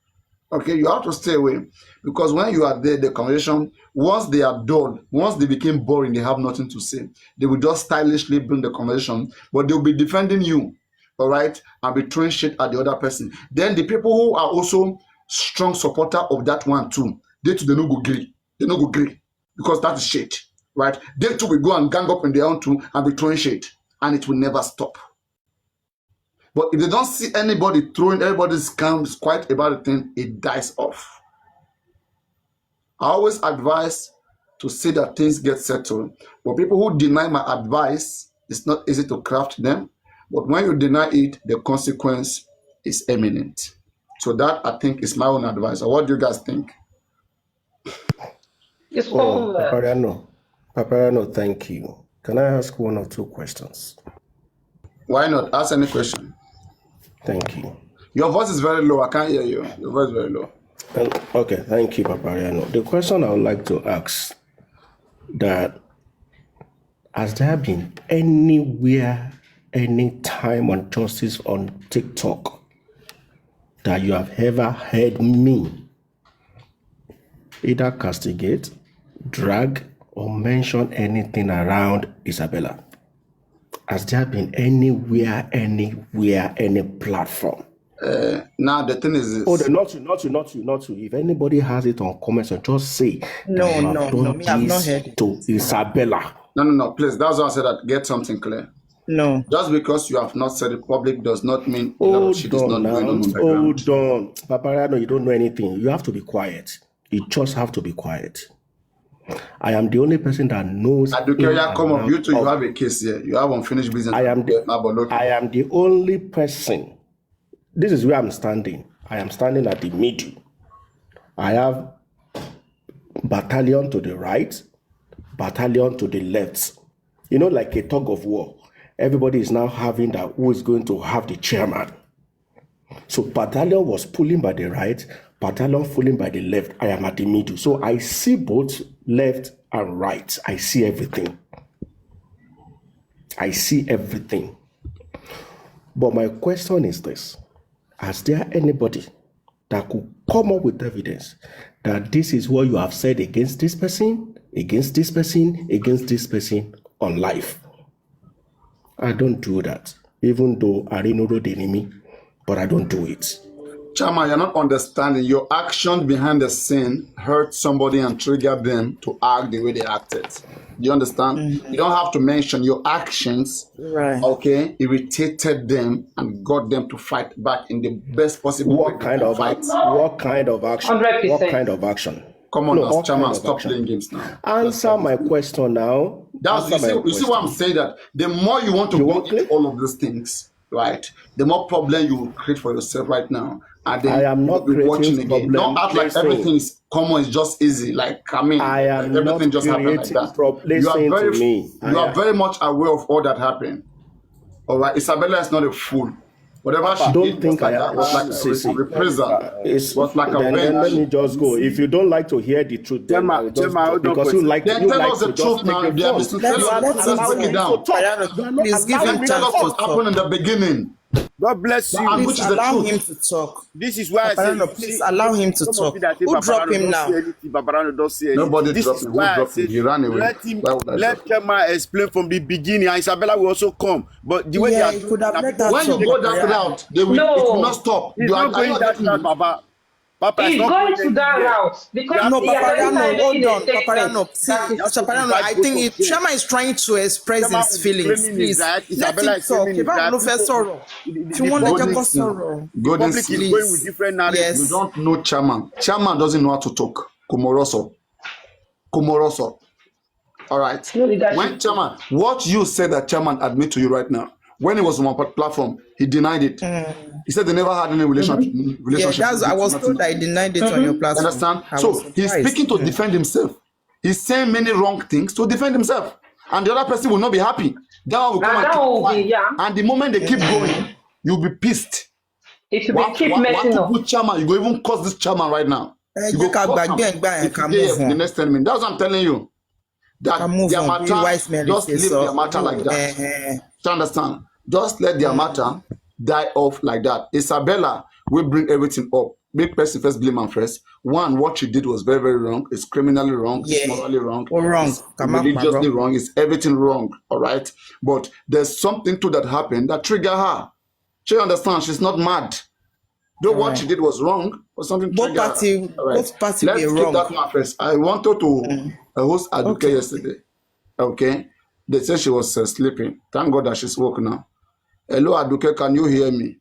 Okay, you have to stay away, because when you are there, the conversation, once they are dull, once they became boring, they have nothing to say. They will just stylishly bring the conversation, but they'll be defending you, all right, and be throwing shit at the other person. Then the people who are also strong supporter of that one too, they too, they no go agree. They no go agree, because that is shit, right? They too will go and gang up in their own too and be throwing shit, and it will never stop. But if they don't see anybody throwing, everybody's quiet about the thing, it dies off. I always advise to see that things get settled. But people who deny my advice, it's not easy to craft them. But when you deny it, the consequence is imminent. So that, I think, is my own advice. Or what do you guys think? It's Oh, over. Papariano, thank you. Can I ask one or two questions? Why not? Ask any question. Thank you. Your voice is very low. I can't hear you. Your voice is very low. Okay, thank you, Papariano. The question I would like to ask that has there been anywhere, any time on justice on TikTok that you have ever heard me either castigate, drag, or mention anything around Isabella? Has there been anywhere, any platform? Now the thing is this. Oh, not you. If anybody has it on comments, just say No, that you no, have no, done me, I've not this heard it. to Isabella. No, please. That's why I said that. Get something clear. No. Just because you have not said it public does not mean a lot of shit is not going on the ground. Hold on. Papariano, you don't know anything. You have to be quiet. You just have to be quiet. I am the only person that knows. Adukeya, come up. You two, you have a case here. You have unfinished business. I am the only person. This is where I'm standing. I am standing at the middle. I have battalion to the right, battalion to the left. You know, like a tug of war. Everybody is now having that who is going to have the chairman. So battalion was pulling by the right, battalion pulling by the left. I am at the middle. So I see both left and right. I see everything. I see everything. But my question is this. Is there anybody that could come up with evidence that this is what you have said against this person, against this person, against this person on live? I don't do that, even though I didn't know the enemy, but I don't do it. Chama, you're not understanding. Your action behind the scene hurt somebody and triggered them to act the way they acted. Do you understand? Mm-hmm. You don't have to mention your actions. Right. Okay, irritated them and got them to fight back in the best possible way. What kind of action? 100%. What kind of action? Come on, now, Chama, stop playing games now. Answer my question now. You see what I'm saying? That the more you want to go into all of these things, right, the more problem you will create for yourself right now. And then I am not creating again. Don't act like everything is common, it's just easy. Like, I am everything not just happened like that. You are very much aware of all that happened. All right, Isabella is not a fool. Whatever she did was like a reprisal. It was like a bench. Then let me just go. If you don't like to hear the truth, then because you like then tell us the truth now. Let's break it down. Please give him tell chance us what happened in the beginning. God bless you. Please allow him to talk. This is why Papariano, please allow him to talk. Who dropped him now? Papariano don't say anything. Nobody dropped him. Who dropped him? He ran away. Let Kema explain from the beginning, and Isabella will also come. But the way they are could have let that when you go that route, it will not stop. It's not going that route, Baba. Papa, he's going to that route because no, Papariano, hold on, Papariano. I think Shama is trying to express his feelings. Please, let him talk. If I don't first sorrow, if you want to just sorrow, public is going with different narratives. You don't know Chairman. Chairman doesn't know how to talk. Komoroso. All right. When Chairman, what you said that Chairman admit to you right now. When he was on my platform, he denied it. He said they never had any relationship. Yeah, I was told that he denied it on your platform. Understand? So he's speaking to defend himself. He's saying many wrong things to defend himself. And the other person will not be happy. That one will come and keep And the moment they keep going, you'll be pissed. It will keep messing up. Chairman, you go even cause this chairman right now. You go the next 10 minutes. That's what I'm telling you. That their matter, just leave their matter like that. You understand? Just let their matter die off like that. Isabella will bring everything up. Make person first blame and first. One, what she did was very, very wrong. It's criminally wrong. It's morally wrong. It's religiously wrong. It's everything wrong. All right. But there's something to that happened that triggered her. She understands. She's not mad. Though what she did was wrong, or something triggered her. Both parties Let's keep wrong. that one first. I wanted to host Aduke yesterday. Okay. They said she was sleeping. Thank God that she's woke now. Hello, Aduke, can you hear me?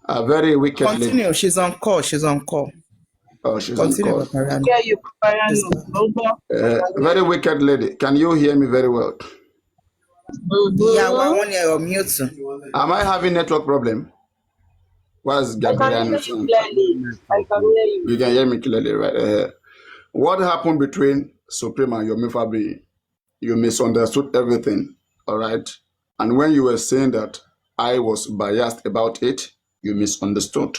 A very wicked Continue. lady. She's on call. Oh, she's Continue, on call. Yeah, you Very wicked lady. Can you hear me very well? Yeah, Mm-hmm. one year on mute. Am I having network problem? What's I can hear Gabiriano you saying? clearly. I can hear you. You can hear me clearly, right? What happened between Supreme and Yomi Fabi? You misunderstood everything, all right? And when you were saying that I was biased about it, you misunderstood,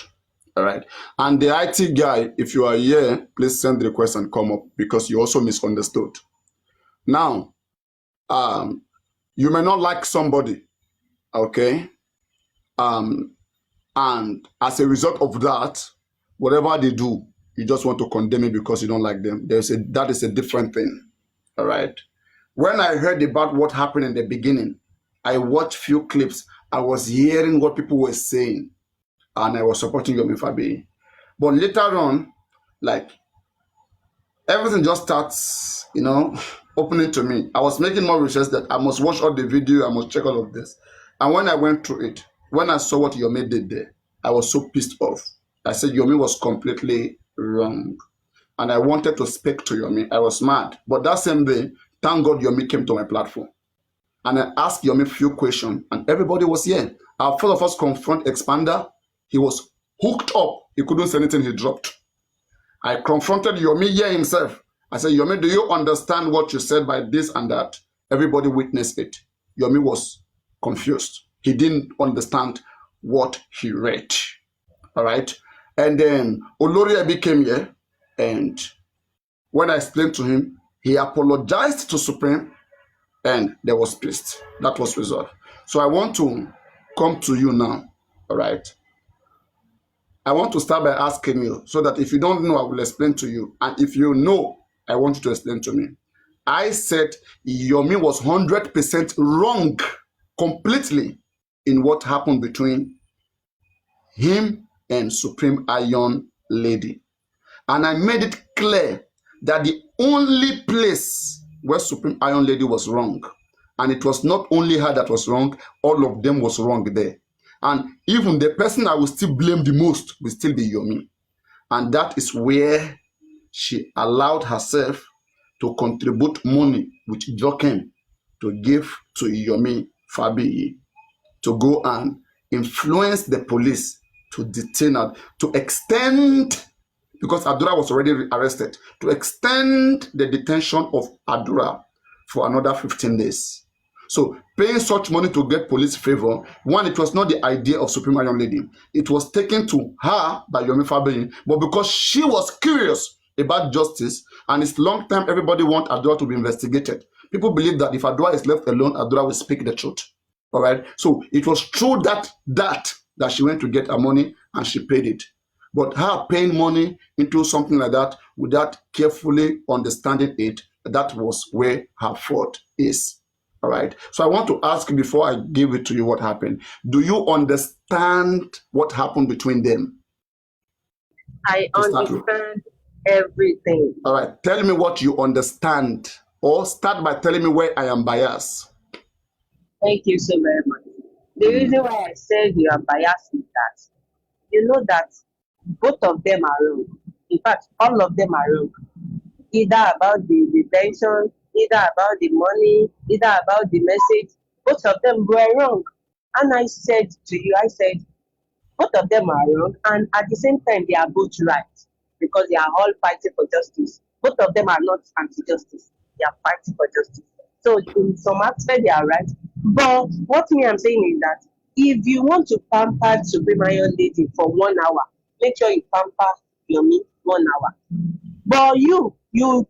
all right? And the IT guy, if you are here, please send the request and come up because you also misunderstood. Now, you may not like somebody, okay? And as a result of that, whatever they do, you just want to condemn it because you don't like them. That is a different thing, all right? When I heard about what happened in the beginning, I watched few clips. I was hearing what people were saying, and I was supporting Yomi Fabi. But later on, like everything just starts, opening to me. I was making more research that I must watch all the video, I must check all of this. And when I went through it, when I saw what Yomi did there, I was so pissed off. I said Yomi was completely wrong. And I wanted to speak to Yomi. I was mad. But that same day, thank God Yomi came to my platform. And I asked Yomi a few questions, and everybody was here. Our first of us confront Expander. He was hooked up. He couldn't say anything. He dropped. I confronted Yomi here himself. I said, Yomi, do you understand what you said by this and that? Everybody witnessed it. Yomi was confused. He didn't understand what he read. All right? And then Olori Ebi came here, and when I explained to him, he apologized to Supreme, and there was peace. That was resolved. So I want to come to you now, all right? I want to start by asking you so that if you don't know, I will explain to you. And if you know, I want you to explain to me. I said Yomi was 100% wrong completely in what happened between him and Supreme Iron Lady. And I made it clear that the only place where Supreme Iron Lady was wrong, and it was not only her that was wrong, all of them was wrong there. And even the person I will still blame the most will still be Yomi. And that is where she allowed herself to contribute money with Joken to give to Yomi Fabi to go and influence the police to detain her, to extend, because Adura was already arrested, to extend the detention of Adura for another 15 days. So paying such money to get police favor, one, it was not the idea of Supreme Iron Lady. It was taken to her by Yomi Fabi, but because she was curious about justice, and it's long time everybody want Adura to be investigated. People believe that if Adura is left alone, Adura will speak the truth. All right. So it was through that she went to get her money and she paid it. But her paying money into something like that without carefully understanding it, that was where her fault is. All right. So I want to ask before I give it to you what happened. Do you understand what happened between them? I understand everything. All right. Tell me what you understand, or start by telling me where I am biased. Thank you so very much. The reason why I said you are biased is that you know that both of them are wrong. In fact, all of them are wrong. Either about the detention, either about the money, either about the message. Both of them were wrong. And I said to you, both of them are wrong, and at the same time, they are both right because they are all fighting for justice. Both of them are not anti-justice. They are fighting for justice. So in some aspect, they are right. But what I'm saying is that if you want to pamper Supreme Iron Lady for 1 hour, make sure you pamper Yomi 1 hour. But you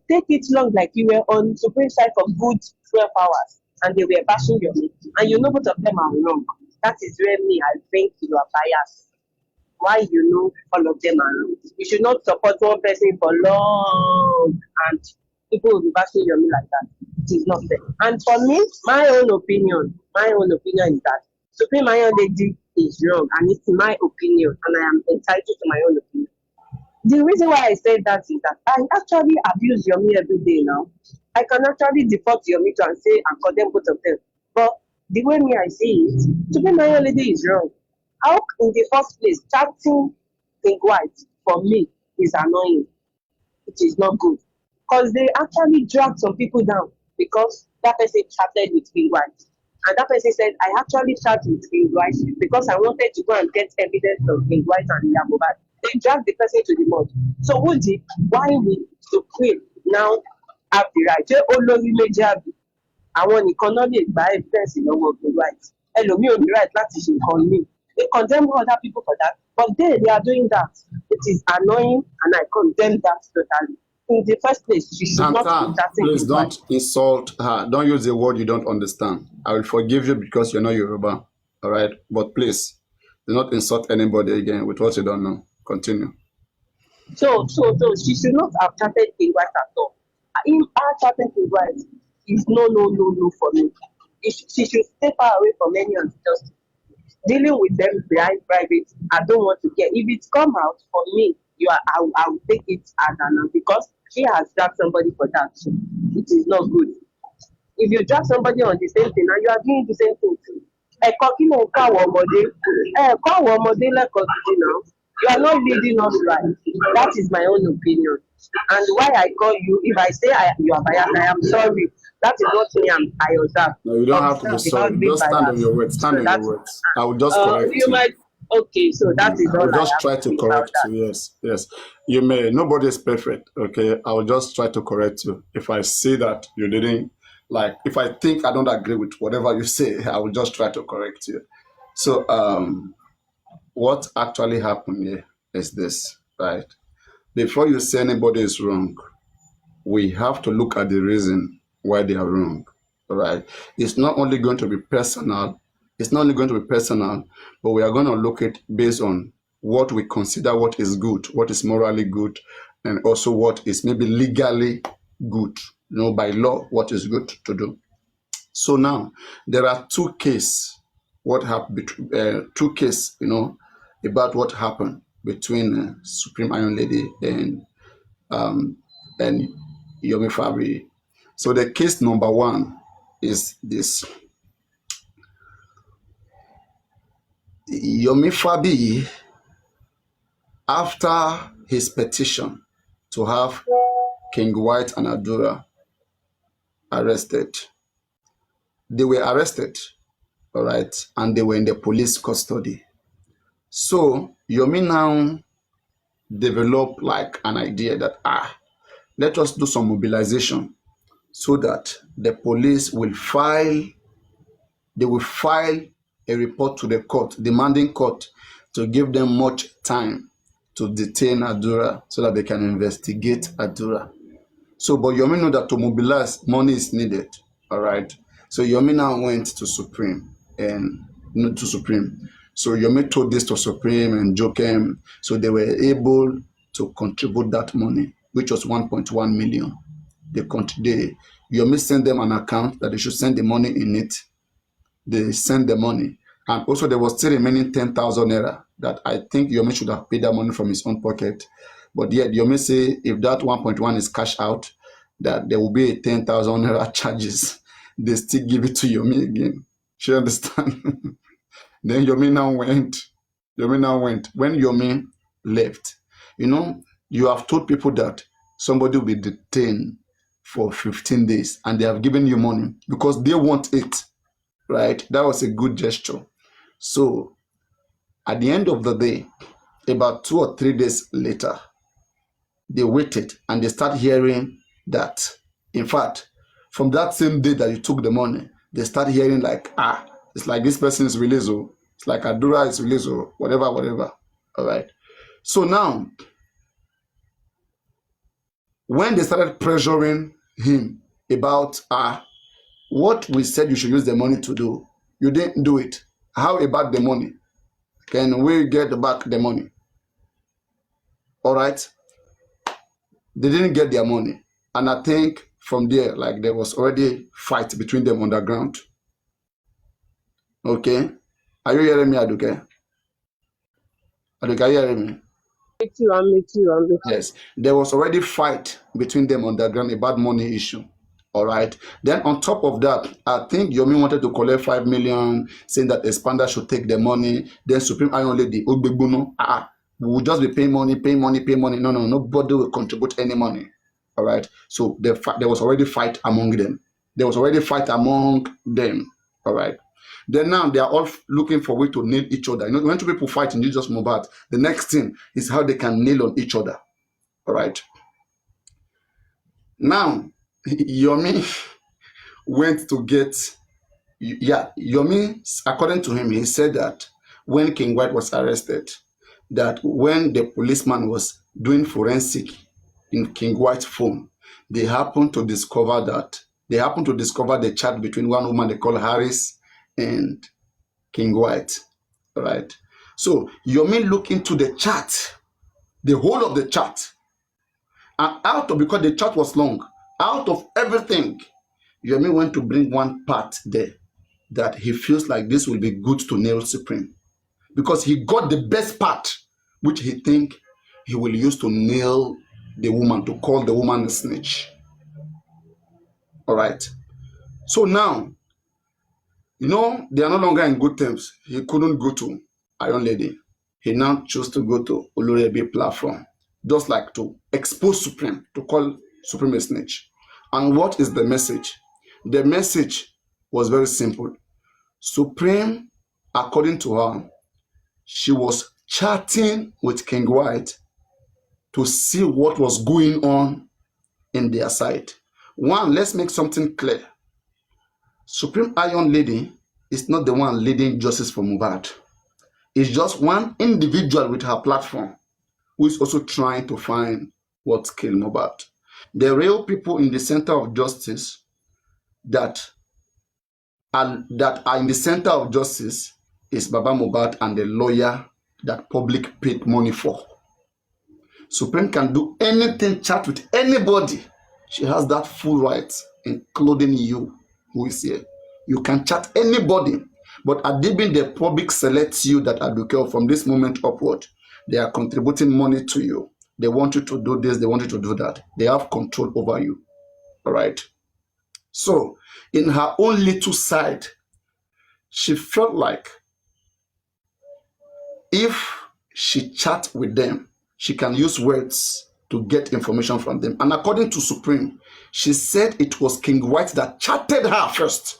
take it long, like you were on Supreme side for good 12 hours, and they were bashing Yomi, and you know both of them are wrong. That is where me, I think you are biased. Why you know all of them are wrong? You should not support one person for long, and people will be bashing Yomi like that. It is not fair. And for me, my own opinion is that Supreme Iron Lady is wrong, and it's my opinion, and I am entitled to my own opinion. The reason why I said that is that I actually abuse Yomi every day now. I can actually default Yomi to and say and condemn both of them. But the way me I see it, Supreme Iron Lady is wrong. How in the first place, chatting Pink White for me is annoying. It is not good. Because they actually drag some people down because that person chatted with Pink White. And that person said, I actually chat with King White because I wanted to go and get evidence of King White and Mohbad. They dragged the person to the mud. So who did? Why we Supreme now have the right? Ṣé olórí méjì àbí? Àwọn nìkan náà lè gba evidence lọ́wọ́ King White. Ẹlòmíì ò ní right láti ṣe nǹkan míì. They condemn other people for that, but they are doing that. It is annoying, and I condemn that totally. In the first place, she should not be chatting. Please don't insult her. Don't use a word you don't understand. I will forgive you because you're not Yoruba. All right? But please, do not insult anybody again with what you don't know. Continue. So she should not have chatted King White at all. In her chatting King White is no for me. She should stay far away from any of just dealing with them behind private. I don't want to get. If it's come out for me, I will take it as an because she has dragged somebody for that. So it is not good. If you drag somebody on the same thing, and you are doing the same thing too. You are not leading us right. That is my own opinion. And why I call you, if I say you are biased, I am sorry. That is not me. I observe. No, you don't have to be sorry. Just stand on your words. Stand on your words. I will just correct you. Okay, so that is all. I will just try to correct you. Yes. You may. Nobody is perfect. Okay. I will just try to correct you. If I see that you didn't like, if I think I don't agree with whatever you say, I will just try to correct you. So, what actually happened here is this, right? Before you say anybody is wrong, we have to look at the reason why they are wrong, right? It's not only going to be personal. It's not only going to be personal, but we are going to look at based on what we consider what is good, what is morally good, and also what is maybe legally good, by law, what is good to do. So now there are two cases. What happened? Two cases, about what happened between Supreme Iron Lady and Yomi Fabi. So the case number one is this. Yomi Fabi, after his petition to have King White and Adura arrested, they were arrested, all right, and they were in the police custody. So Yomi now developed like an idea that, let us do some mobilization so that the police will file a report to the court, demanding court to give them much time to detain Adura so that they can investigate Adura. So, but Yomi know that to mobilize, money is needed, all right? So Yomi now went to Supreme So Yomi told this to Supreme and Jokem, so they were able to contribute that money, which was 1.1 million. Yomi sent them an account that they should send the money in it. They sent the money. And also there was still remaining 10,000 naira that I think Yomi should have paid that money from his own pocket. But yet Yomi say if that 1.1 is cash out, that there will be a 10,000 naira charges. They still give it to Yomi again. She understand? Then Yomi now went. When Yomi left, you have told people that somebody will be detained for 15 days and they have given you money because they want it, right? That was a good gesture. So at the end of the day, about 2 or 3 days later, they waited and they start hearing that, in fact, from that same day that you took the money, they start hearing like, it's like this person is released, or it's like Adura is released, or whatever. All right. So now, when they started pressuring him about what we said you should use the money to do, you didn't do it. How about the money? Can we get back the money? All right. They didn't get their money. And I think from there, like there was already fight between them underground. Okay. Are you hearing me, Aduke? Aduke, are you hearing me? I'm with you. Yes. There was already fight between them underground about money issue. All right. Then on top of that, I think Yomi wanted to collect 5 million, saying that Expander should take the money. Then Supreme Iron Lady, we will just be paying money. No, nobody will contribute any money. All right. So there was already fight among them. All right. Then now they are all looking for a way to nail each other. You know, when two people fight in Jesus Mohbad, the next thing is how they can nail on each other. All right. Now, Yomi went to get, Yomi, according to him, he said that when King White was arrested, that when the policeman was doing forensic in King White's phone, they happened to discover the chat between one woman they call Harris and King White, right? So Yomi look into the chat, the whole of the chat, and because the chat was long, out of everything, Yomi went to bring one part there that he feels like this will be good to nail Supreme, because he got the best part, which he think he will use to nail the woman, to call the woman a snitch. All right. So now, you know, they are no longer in good terms. He couldn't go to Iron Lady. He now chose to go to Olorebe platform, just like to expose Supreme, to call Supreme a snitch. And what is the message? The message was very simple. Supreme, according to her, she was chatting with King White to see what was going on in their side. One, let's make something clear. Supreme Iron Lady is not the one leading justice for Mohbad. It's just one individual with her platform who is also trying to find what killed Mohbad. The real people in the center of justice that are in the center of justice is Baba Mohbad and the lawyer that public paid money for. Supreme can do anything, chat with anybody. She has that full right, including you who is here. You can chat anybody, but Adibin, the public selects you that advocate from this moment upward. They are contributing money to you. They want you to do this, they want you to do that. They have control over you. All right. So, in her own little side, she felt like if she chat with them, she can use words to get information from them. And according to Supreme, she said it was King White that chatted her first,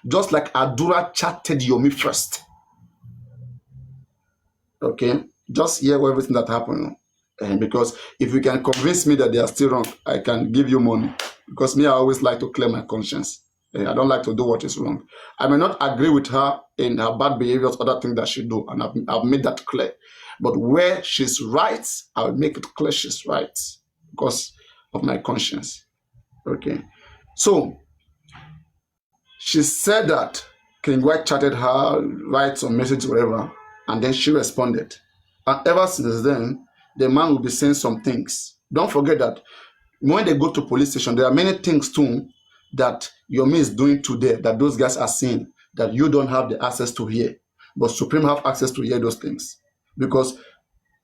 just like Adura chatted Yomi first. Okay? Just hear everything that happened. Because if you can convince me that they are still wrong, I can give you money. Because me, I always like to clear my conscience. I don't like to do what is wrong. I may not agree with her in her bad behaviors, other things that she do, and I've made that clear. But where she's right, I'll make it clear she's right because of my conscience. Okay. So, she said that King White chatted her, write some message, whatever, and then she responded. And ever since then, the man will be saying some things. Don't forget that when they go to police station, there are many things too that Yomi is doing today that those guys are seeing that you don't have the access to hear. But Supreme have access to hear those things because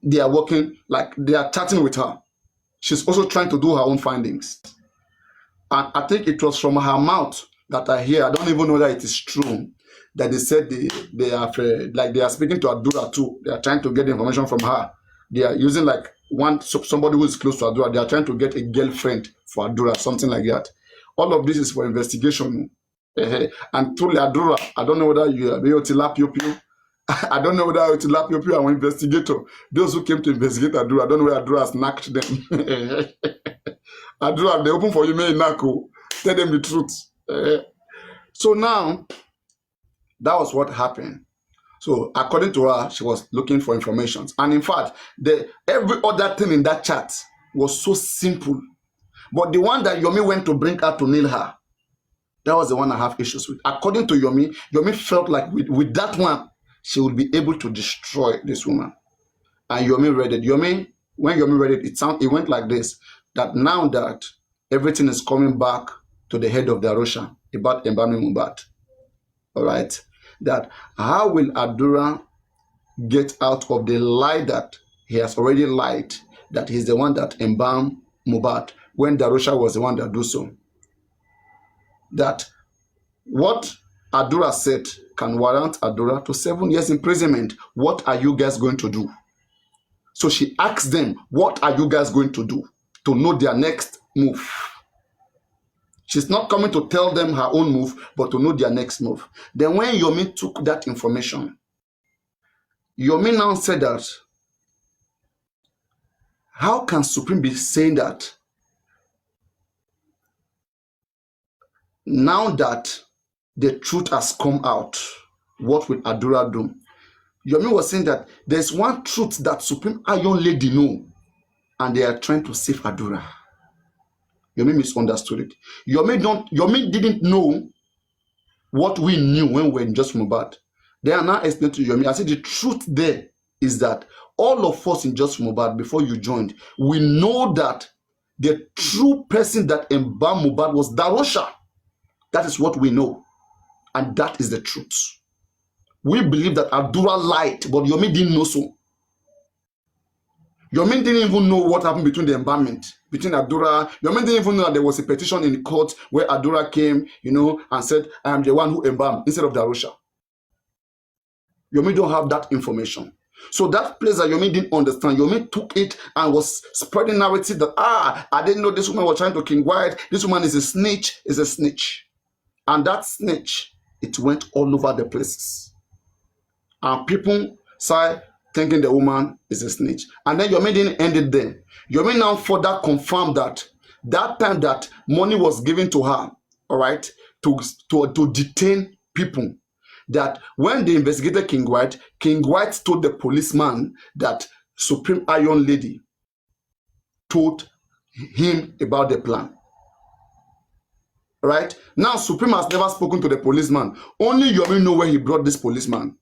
they are working, like they are chatting with her. She's also trying to do her own findings. And I think it was from her mouth that I hear, I don't even know that it is true, that they said they are like they are speaking to Adura too. They are trying to get information from her. They are using like somebody who is close to Adura. They are trying to get a girlfriend for Adura, something like that. All of this is for investigation. And truly, Adura, I don't know whether you are tilapio. I don't know whether it's tilapio or investigator. Those who came to investigate Adura, I don't know where Adura has knocked them. Adura, they open for you, may Nako. Tell them the truth. So now, that was what happened. So according to her, she was looking for information. And in fact, every other thing in that chat was so simple. But the one that Yomi went to bring her to nail her, that was the one I have issues with. According to Yomi, Yomi felt like with that one, she would be able to destroy this woman. And Yomi read it. When Yomi read it, it went like this, that now that everything is coming back to the head of the Arusha about embalming Mohbad, all right, that how will Adura get out of the lie that he has already lied, that he's the one that embalmed Mohbad, when Darusha was the one that do so? That what Adura said can warrant Adura to 7 years imprisonment. What are you guys going to do? So she asked them, what are you guys going to do, to know their next move? She's not coming to tell them her own move, but to know their next move. Then when Yomi took that information, Yomi now said that, how can Supreme be saying that now that the truth has come out, what will Adura do? Yomi was saying that there's one truth that Supreme Iron Lady know, and they are trying to save Adura. Yomi misunderstood it. Yomi didn't know what we knew when we were in Just Mohbad. They are now explaining to Yomi. I said the truth there is that all of us in Just Mohbad, before you joined, we know that the true person that embalmed Mohbad was Darosha. That is what we know. And that is the truth. We believe that Adura lied, but Yomi didn't know so. Yomi didn't even know what happened between the embalmment, between Adura. Yomi didn't even know that there was a petition in the court where Adura came, and said, I am the one who embalmed instead of Darosha. Yomi don't have that information. So that place that Yomi didn't understand, Yomi took it and was spreading narrative that, I didn't know this woman was trying to King White. This woman is a snitch, And that snitch, it went all over the places. And people started thinking the woman is a snitch. And then Yomi didn't end it there. Yomi now further confirmed that time that money was given to her, all right, to detain people, that when they investigated King White told the policeman that Supreme Iron Lady told him about the plan. Right? Now, Supreme has never spoken to the policeman. Only Yomi know where he brought this policeman.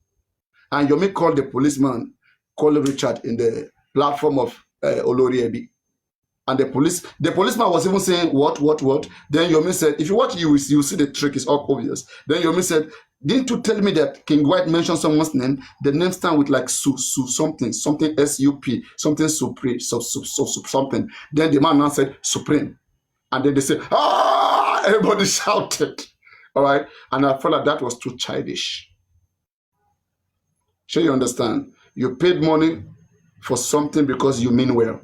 And Yomi called the policeman, called Richard in the platform of Olori Ebi. And the policeman was even saying, what? Then Yomi said, if you watch, you will see the trick is all obvious. Then Yomi said, didn't you tell me that King White mentioned someone's name? The name stand with like something S-U-P, something Supreme, something. Then the man now said, Supreme. And then they said, everybody shouted. All right. And I felt like that was too childish. Sure, you understand? You paid money for something because you mean well.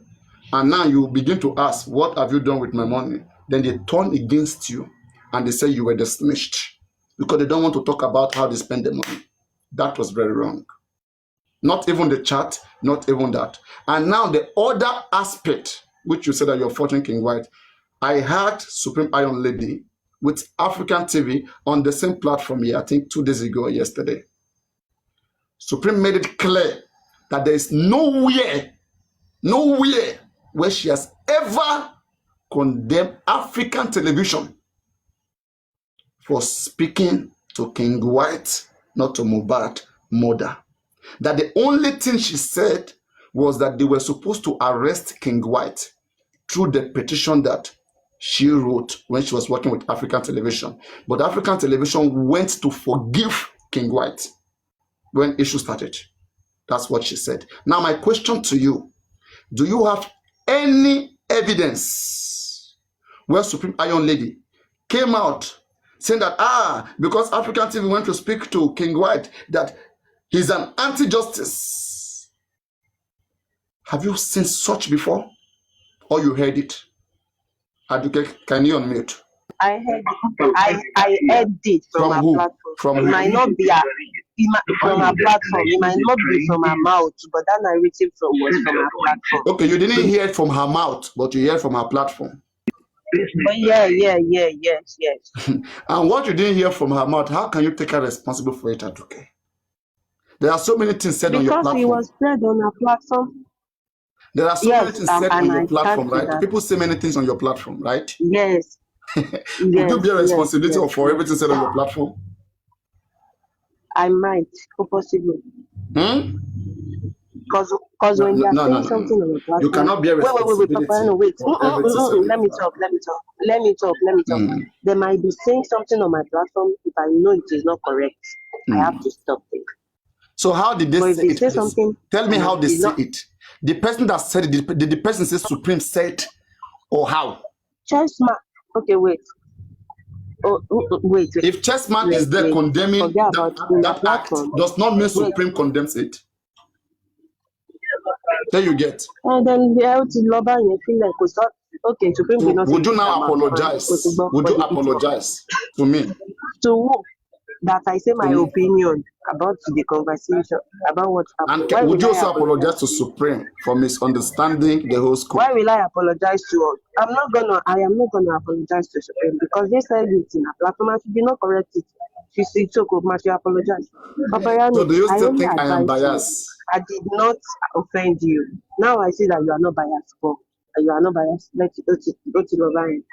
And now you begin to ask, what have you done with my money? Then they turn against you and they say you were the snitch because they don't want to talk about how they spend the money. That was very wrong. Not even the chat, not even that. And now the other aspect, which you said that you're fortune King White, I had Supreme Iron Lady with African TV on the same platform here, I think 2 days ago or yesterday. Supreme made it clear that there is nowhere where she has ever condemned African television for speaking to King White, not to Mohbad, murder. That the only thing she said was that they were supposed to arrest King White through the petition that she wrote when she was working with African television. But African television went to forgive King White when issue started. That's what she said. Now, my question to you, do you have any evidence where Supreme Iron Lady came out saying that, because African TV went to speak to King White, that he's an anti-justice? Have you seen such before? Or you heard it? Aduke, can you unmute? I heard it from our who? platform. From It who? might not be from our platform. It might not be from our mouth, but that narrative was from our platform. Okay, you didn't hear it from her mouth, but you heard from her platform. But yes. And what you didn't hear from her mouth, how can you take her responsible for it, Aduke? There are so many things said on your Because platform. it was spread on our platform. There are so many things said on your I platform, can't right? that. People say many things on your platform, right? Yes. Would you bear responsibility for everything said on your platform? I might, possibly. Because when you are saying something on the platform, you cannot bear responsibility. Wait. Let me talk. They might be saying something on my platform. If I know it is not correct, I have to stop it. So how did they But if say they it? say something, Tell me how they say not, it. The person that said it, did the person say Supreme said, or how? Chessman. Okay, wait. Wait. If Chessman is there condemning that act, does not mean Supreme condemns it. There you get. And then the LT Loba, you feel like Okay, Supreme So did not say would you this now amount. apologize? Would you But it's wrong. apologize to me? To who? That I say To my me? opinion about the conversation, about what happened. And Why would will you I also apologize apologize to to you? Supreme for misunderstanding the whole school? Why will I apologize to you? I am not gonna apologize to Supreme because they said it in a platform and she did not correct it. She said so she apologize. So Papariano, do you I still only think I am advise you. biased? I did not offend you. Now I see that you are not biased, but you are not biased. Let's go to Lorraine.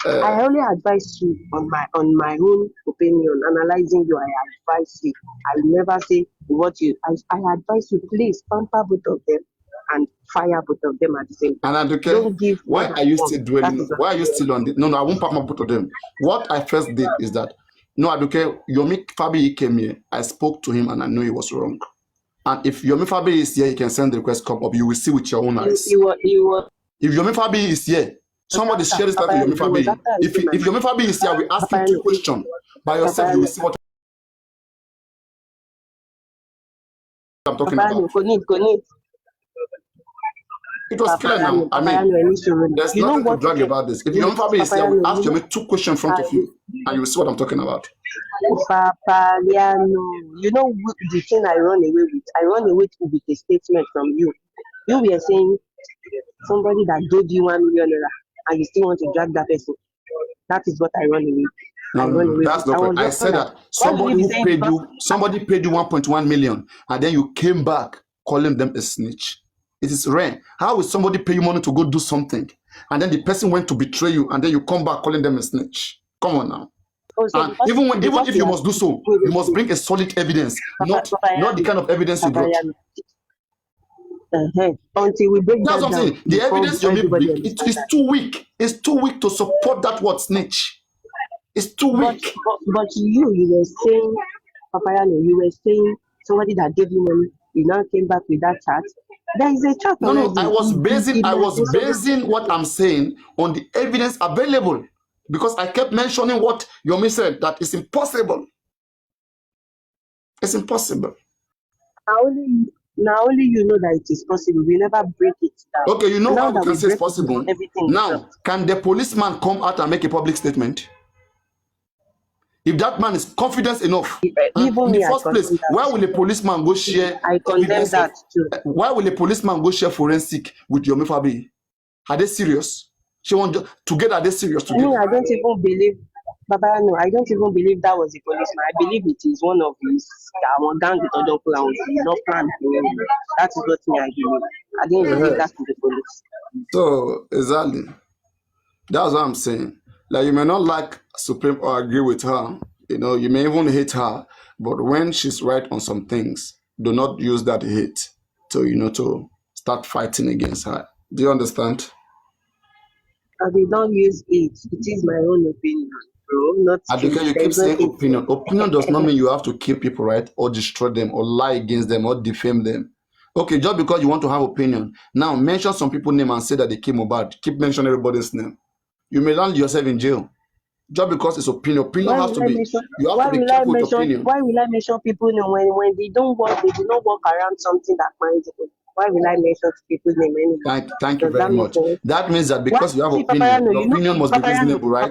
I only advise you on my own opinion, analyzing you. I advise you. I never say what you. I advise you, please pamper both of them and fire both of them at the same time. And okay, Don't give why more are than you one. still That dwelling? is what Why are you I still on the? No, I won't pack my both of them. What I first did is that no, Aduke, Yomi Fabi came here. I spoke to him and I knew he was wrong. And if Yomi Fabi is here, he can send the request come up. You will see with your own eyes. You were If Yomi Fabi is here, somebody share this life with Yomi Fabi. If Yomi Fabi is here, we ask you two questions. By yourself, you will see what I'm talking about. It was clear now. I mean, there's you know nothing to what? drag about this. If Yomi Fabi is here, we ask Yomi two questions in front of you, and you will see what I'm talking about. Papariano, you know the thing I run away with? I run away with a statement from you. You were saying somebody that gave you 1 million naira and you still want to drag that person. That is what I run away with. No, that's not correct. I said that somebody who paid you, somebody paid you 1.1 million, and then you came back calling them a snitch. It is rare. How will somebody pay you money to go do something, and then the person went to betray you, and then you come back calling them a snitch? Come on now. And even if you must do so, you must bring a solid evidence, not the kind of evidence you brought. Until we break That's that what I'm down. saying. The evidence you make bring, it's too weak. It's too weak to support that word snitch. It's too weak. But you were saying, Papariano, you were saying somebody that gave you money, you now came back with that chat. There is a chat already. No, I was basing what I'm saying on the evidence available, because I kept mentioning what Yomi said, that it's impossible. It's impossible. Now only you know that it is possible. We never break it down. Okay, you know now how we can say it's possible. Now, dropped. can the policeman come out and make a public statement? If that man is confident enough, in the first place, why will a policeman go share? I condemn that too. Why will a policeman go share forensic with Yomi Fabi? Are they serious? She want together. Are they serious together? I don't even believe. Baba, no, I don't even believe that was a policeman. I believe it is one of his gang with other clowns. Not planned. That is what me I believe. I didn't believe that's the police. So exactly, that's what I'm saying. Like, you may not like Supreme or agree with her. You know, you may even hate her. But when she's right on some things, do not use that hate to start fighting against her. Do you understand? They don't use it. It is my own opinion, bro. Not because you keep saying opinion. Opinion does not mean you have to kill people, right? Or destroy them, or lie against them, or defame them. Okay, just because you want to have opinion. Now, mention some people's name and say that they killed Mohbad. Keep mentioning everybody's name. You may land yourself in jail. Just because it's opinion. Opinion has to be. You have to be careful with opinion. Why will I mention people when they don't work, they do not work around something that binds them? Why will I mention people's name anyway? Thank you very much. That means that because you have opinion, your opinion must be reasonable, right?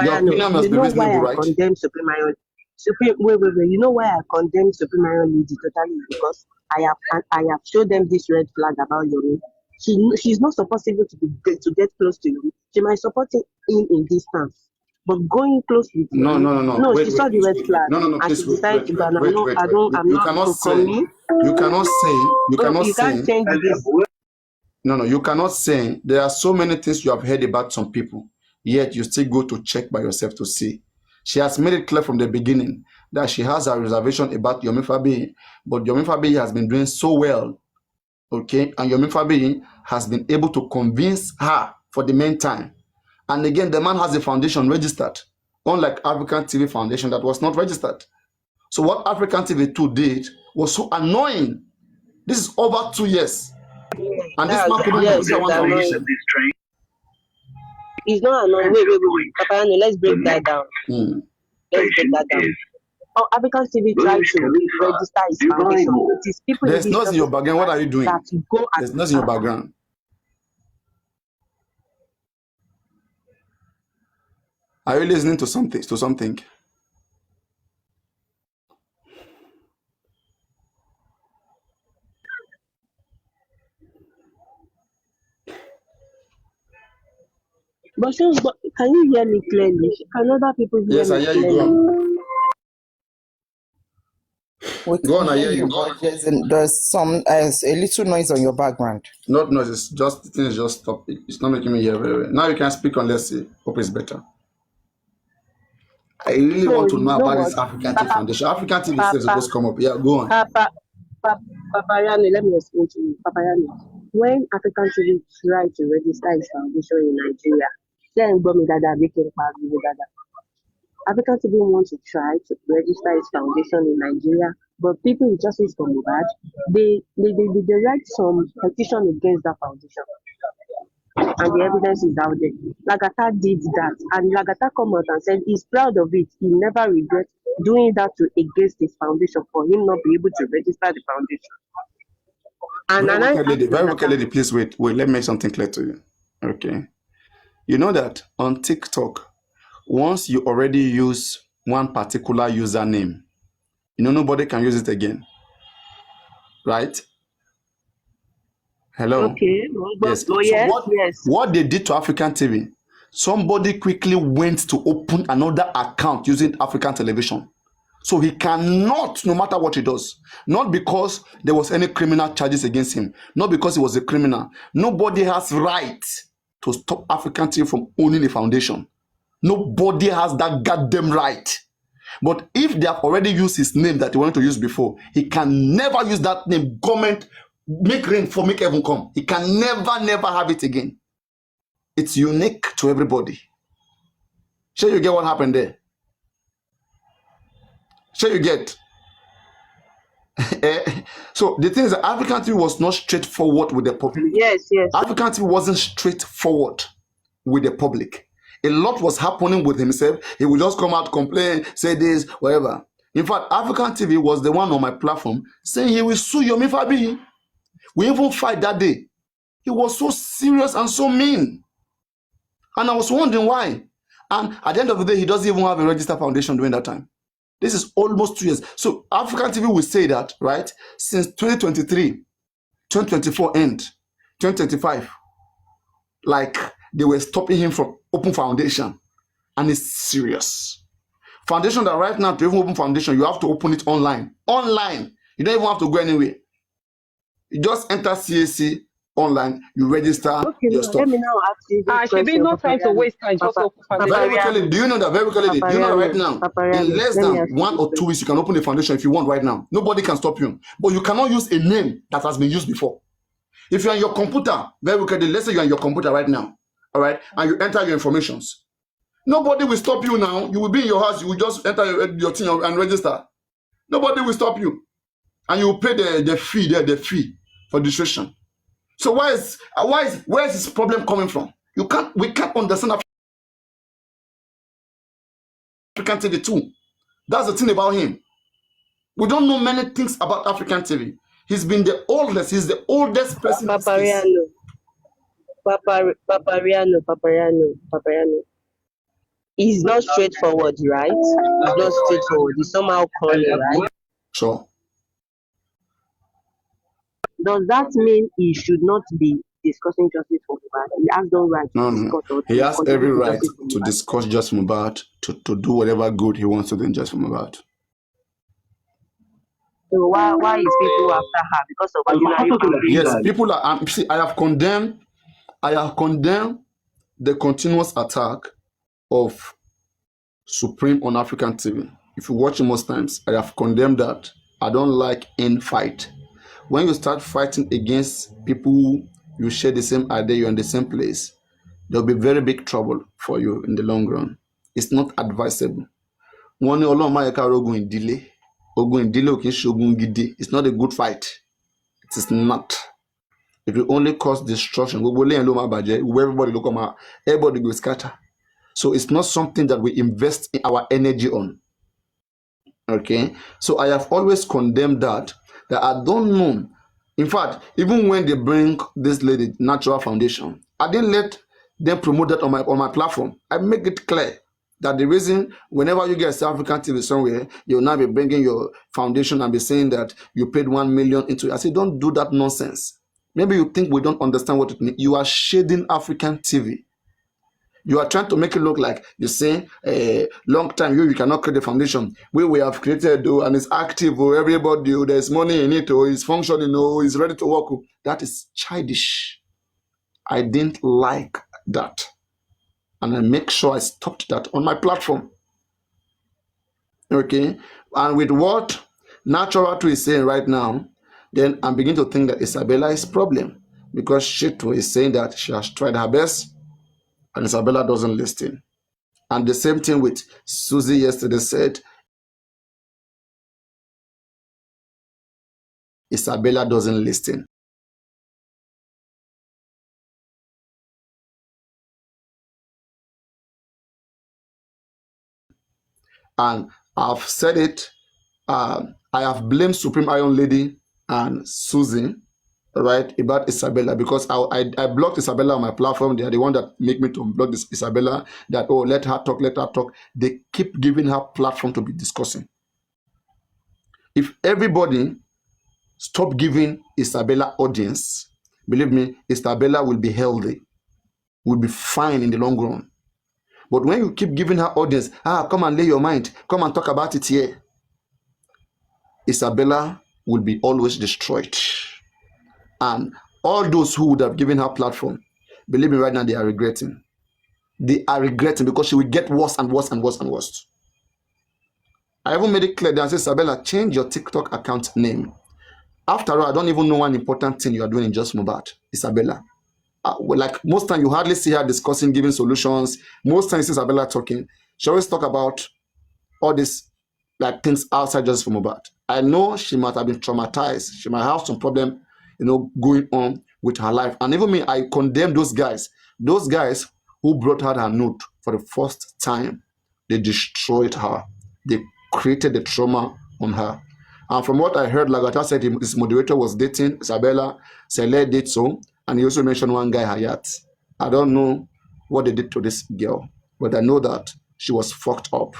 Your opinion must be reasonable, right? I condemn Supreme Iron. Wait. You know why I condemn Supreme Iron Lady totally? Because I have showed them this red flag about Yomi. She's not supposed to get close to you. She might support him in distance. But going close with you. No, she saw the red flag. No, please wait. You cannot say there are so many things you have heard about some people, yet you still go to check by yourself to see. She has made it clear from the beginning that she has a reservation about Yomi Fabi, but Yomi Fabi has been doing so well, okay? And Yomi Fabi has been able to convince her for the meantime. And again, the man has a foundation registered, unlike African TV Foundation that was not registered. So what African TV 2 did was so annoying. This is over 2 years. And this man couldn't register one foundation. It's not annoying. Wait. Papariano, let's break that down. Let's break that down. Oh, African TV tried to register his foundation. It is people There's nothing in your background. What are you doing? That go There's nothing in your background. Are you listening to something? To something? But can you hear me clearly? Can other people hear Yes, I me hear you. Go clearly? on. We Go can on, I hear hear you, you. but there's some a little noise on your background. Not noise. It's just the thing is just stop. It's not making me hear very well. Now you can speak unless see. Hope it's better. I really So want to you know know about what? this African TV Papa, Foundation. African TV is Papa, supposed to come up. Yeah, go on. Papariano, let me explain to you. Papariano, when African TV tried to register its foundation in Nigeria, then African TV wants to try to register its foundation in Nigeria, but people in justice for Mohbad, they write some petition against that foundation. And the evidence is out there. Lagata did that, and Lagata come out and said he's proud of it. He never regrets doing that to against his foundation for him not be able to register the foundation. And I asked Very wicked Lagata, lady, please wait. Let me make something clear to you. Okay. You know that on TikTok, once you already use one particular username, nobody can use it again. Right? Hello? okay, Yes. So yes, yes. what they did to African TV, somebody quickly went to open another account using African television. So he cannot, no matter what he does, not because there was any criminal charges against him, not because he was a criminal. Nobody has right to stop African TV from owning a foundation. Nobody has that goddamn right. But if they have already used his name that he wanted to use before, he can never use that name. Government, make rain for make heaven come. He can never have it again. It's unique to everybody. Sure, you get what happened there? Sure, you get? So the thing is that African TV was not straightforward with the public. Yes. African TV wasn't straightforward with the public. A lot was happening with himself. He would just come out, complain, say this, whatever. In fact, African TV was the one on my platform saying he will sue Yomi Fabi. We even fight that day. He was so serious and so mean. And I was wondering why. And at the end of the day, he doesn't even have a registered foundation during that time. This is almost 2 years. So African TV will say that, right? Since 2023, 2024 end, 2025, like they were stopping him from open foundation. And it's serious. Foundation that right now, to even open foundation, you have to open it online. Online. You don't even have to go anywhere. You just enter CAC online, you register your stuff. Let me now ask you this Should be no time to waste time. Just open foundation. Very quickly, do you know that? Very quickly, do you know that right now? In less than 1 or 2 weeks, you can open the foundation if you want right now. Nobody can stop you. But you cannot use a name that has been used before. If you're on your computer, very quickly, let's say you're on your computer right now, all right, and you enter your informations. Nobody will stop you now. You will be in your house, you will just enter your thing and register. Nobody will stop you. And you will pay the fee there, the fee for registration. So where is this problem coming from? We can't understand African TV too. That's the thing about him. We don't know many things about African TV. He's been the oldest. He's the oldest person. Papariano. He's not straightforward, right? He's not straightforward. He's somehow corny, right? Sure. Does that mean he should not be discussing justice for Mohbad? He has no right to discuss. No. He has every right to discuss justice for Mohbad, to do whatever good he wants to do in justice for Mohbad. So why is people after her? Because of ordinary. Yes, people are. See, I have condemned the continuous attack of Supreme on African TV. If you watch it most times, I have condemned that. I don't like fight. When you start fighting against people you share the same idea, you're in the same place, there'll be very big trouble for you in the long run. It's not advisable. It's not a good fight. It is not. It will only cause destruction. Everybody will scatter. So it's not something that we invest in our energy on. Okay? So I have always condemned that I don't know. In fact, even when they bring this lady, Natural Foundation, I didn't let them promote that on my platform. I make it clear That the reason whenever you get South African TV somewhere, you'll now be bringing your foundation and be saying that you paid 1 million into it. I say, don't do that nonsense. Maybe you think we don't understand what it means. You are shading African TV. You are trying to make it look like you say a long time you cannot create a foundation. We have created and it's active everybody, there's money in it, or it's functioning, or it's ready to work. That is childish. I didn't like that. And I make sure I stopped that on my platform. Okay? And with what Natural True is saying right now, then I'm beginning to think that Isabella is problem. Because she too is saying that she has tried her best and Isabella doesn't listen. And the same thing with Susie yesterday said, Isabella doesn't listen. And I've said it, I have blamed Supreme Iron Lady and Susie, right, about Isabella, because I blocked Isabella on my platform. They are the one that make me to block this Isabella, that, oh, let her talk, let her talk. They keep giving her platform to be discussing. If everybody stop giving Isabella audience, believe me, Isabella will be healthy, will be fine in the long run. But when you keep giving her audience, come and lay your mind, come and talk about it here, Isabella will be always destroyed. And all those who would have given her platform, believe me right now, they are regretting. They are regretting because she will get worse and worse and worse and worse. I even made it clear that I said, Isabella, change your TikTok account name. After all, I don't even know one important thing you are doing in Just Mohbad, Isabella. Like most time, you hardly see her discussing, giving solutions. Most times, Isabella talking, she always talk about all these like things outside Just for Mohbad. I know she might have been traumatized. She might have some problem, going on with her life. And even me, I condemn those guys. Those guys who brought her note for the first time, they destroyed her. They created the trauma on her. And from what I heard, Lagata said his moderator was dating Isabella. Sele did so. And he also mentioned one guy, Hayat. I don't know what they did to this girl, but I know that she was fucked up.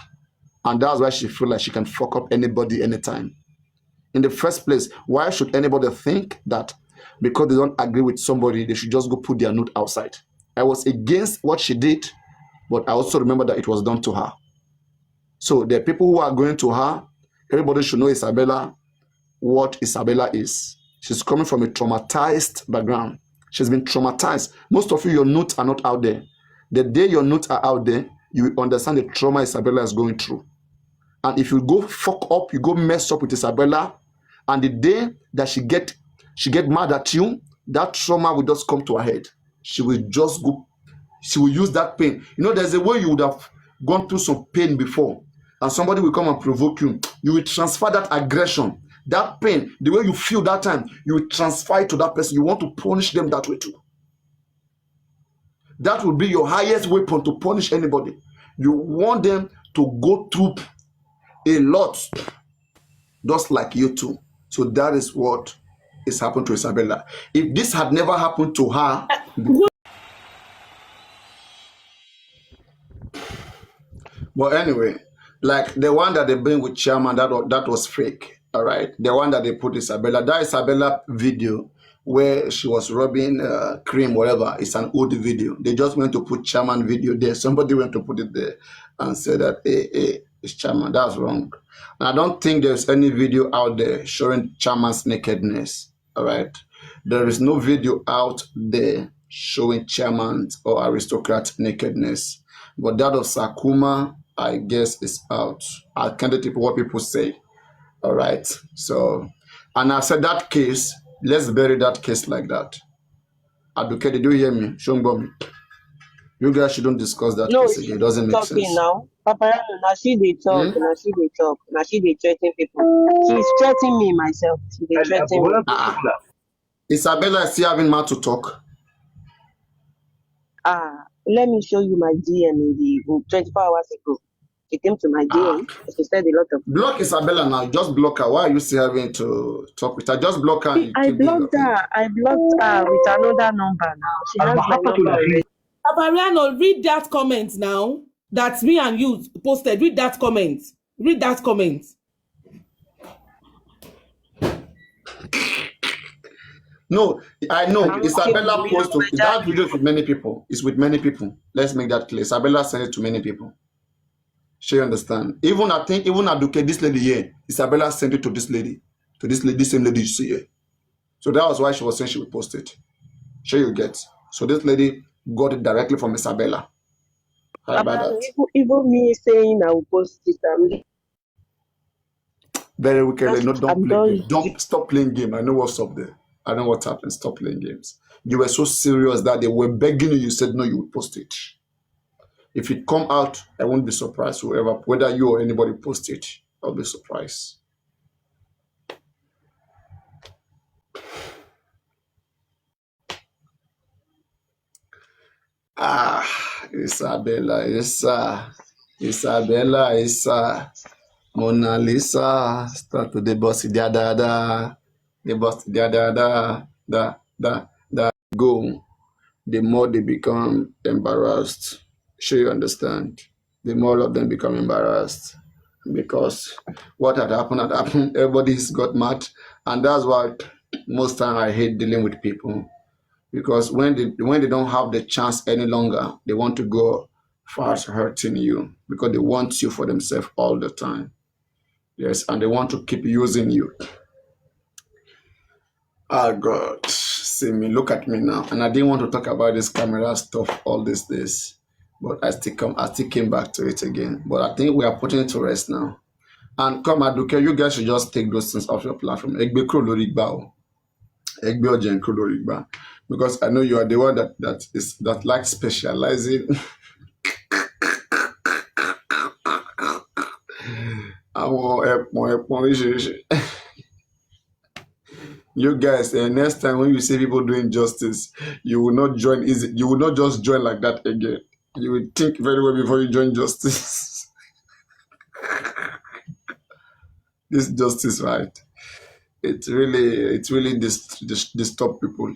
And that's why she feels like she can fuck up anybody anytime. In the first place, why should anybody think that because they don't agree with somebody, they should just go put their note outside? I was against what she did, but I also remember that it was done to her. So the people who are going to her, everybody should know Isabella, what Isabella is. She's coming from a traumatized background. She's been traumatized. Most of you, your notes are not out there. The day your notes are out there, you will understand the trauma Isabella is going through. And if you go fuck up, you go mess up with Isabella, and the day that she get mad at you, that trauma will just come to her head. She will just go, she will use that pain. There's a way you would have gone through some pain before, and somebody will come and provoke you. You will transfer that aggression, that pain, the way you feel that time, you will transfer it to that person. You want to punish them that way too. That will be your highest weapon to punish anybody. You want them to go through a lot, just like you too. So that is what is happened to Isabella. If this had never happened to her, but anyway, like the one that they bring with Chairman, that was fake. All right, the one that they put Isabella, that Isabella video where she was rubbing cream, whatever, it's an old video. They just went to put Chairman video there. Somebody went to put it there and said that, hey, it's Chairman. That's wrong. And I don't think there's any video out there showing Chairman's nakedness. All right, there is no video out there showing Chairman's or aristocrat nakedness. But that of Sakuma, I guess, is out. I can't tell what people say. All right. So, and I said that case, let's bury that case like that. Advocate, did you hear me? Shongbomi. You guys shouldn't discuss that case again. It doesn't make sense. Now. Papariano, now she they talk, now she they talk, now she they threaten people. She's threatening me myself. She they threaten me. Isabella is still having mouth to talk. Let me show you my DM in 24 hours ago. She came to my DM. She said a lot of. Block Isabella now. Just block her. Why are you still having to talk with her? Just block her. I blocked her. I blocked her with another number now. She has my number already. Papariano, read that comment now. that me and you posted. Read that comment. Read that comment. No, I know. Isabella posted that video with many people. It's with many people. Let's make that clear. Isabella sent it to many people. She understand. Even I think even Aduke, this lady here, Isabella sent it to this lady, this same lady you see here. So that was why she was saying she would post it. Sure you get. So this lady got it directly from Isabella. How about that? Even me saying I will post it, Very wickedly. No, don't play game. Don't stop playing game. I know what's up there. I know what's happened. Stop playing games. You were so serious that they were begging you. You said no, you would post it. If it come out, I won't be surprised. Whether you or anybody post it, I'll be surprised. Isabella, Mona Lisa, start to the boss, the boss, go. The more they become embarrassed. Sure you understand. The more of them become embarrassed because what had happened. Everybody's got mad, and that's why most time I hate dealing with people because when they don't have the chance any longer, they want to go fast hurting you because they want you for themselves all the time. Yes, and they want to keep using you. Oh God, see me, look at me now. And I didn't want to talk about this camera stuff all these days, but I still came back to it again. But I think we are putting it to rest now. And come Aduke, you guys should just take those things off your platform. Because I know you are the one that likes specializing. You guys, next time when you see people doing justice, you will not join easy. You will not just join like that again. You will think very well before you join justice. This justice, right? It really disturbed people.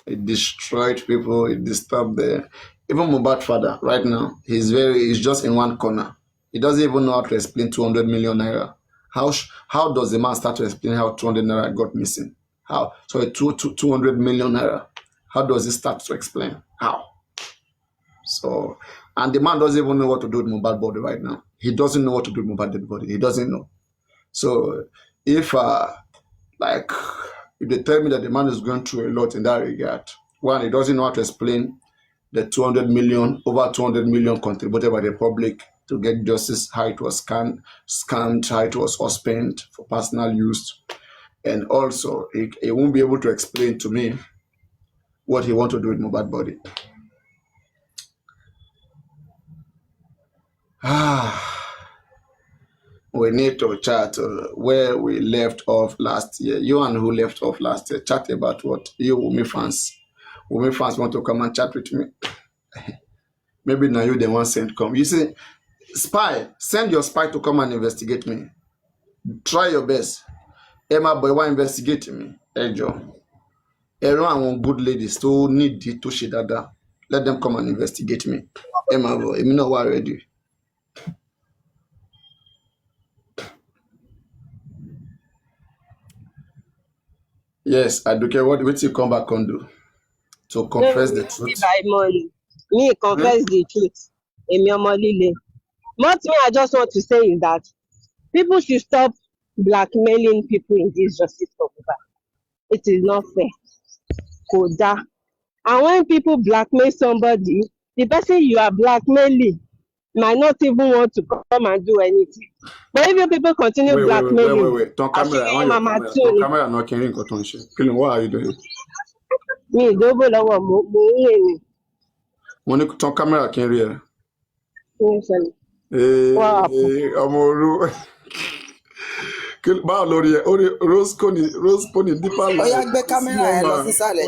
It destroyed people. It disturbed them. Even Mohbad father right now, he's just in one corner. He doesn't even know how to explain 200 million naira. How does the man start to explain how 200 naira got missing? How? So 200 million naira. How does he start to explain? How? So, and the man doesn't even know what to do with Mohbad body right now. He doesn't know what to do with Mohbad dead body. He doesn't know. So, if they tell me that the man is going through a lot in that regard, one, he doesn't know how to explain the 200 million, over 200 million contributed by the public to get justice, how it was scammed, how it was all spent for personal use. And also, he won't be able to explain to me what he wants to do with Mohbad body. We need to chat where we left off last year. You and who left off last year, chat about what? You, Wumi fans. Wumi fans want to come and chat with me. Maybe now you the one sent come. You see, spy, send your spy to come and investigate me. Try your best. Emma boy, why investigate me? Ejo. Everyone good ladies to need to shidada. Let them come and investigate me. Emma boy, me know what already. Yes, I do care what you come back and do. To confess the truth. By money. Me confess the truth. What me I just want to say is that people should stop blackmailing people in this justice for Mohbad. It is not fair. Koda. And when people blackmail somebody, the person you are blackmailing might not even want to come and do anything. But if you people continue blackmailing, wait. Ton camera on your camera. Ton camera not carrying cotton shit. Killing, what are you doing? Me double over mo. When you ton camera can real. Wow. Amoru. Báwo lórí ẹ rose pony deeper life. Oya gbé kámẹ́rà ẹ lọ sísàlẹ̀.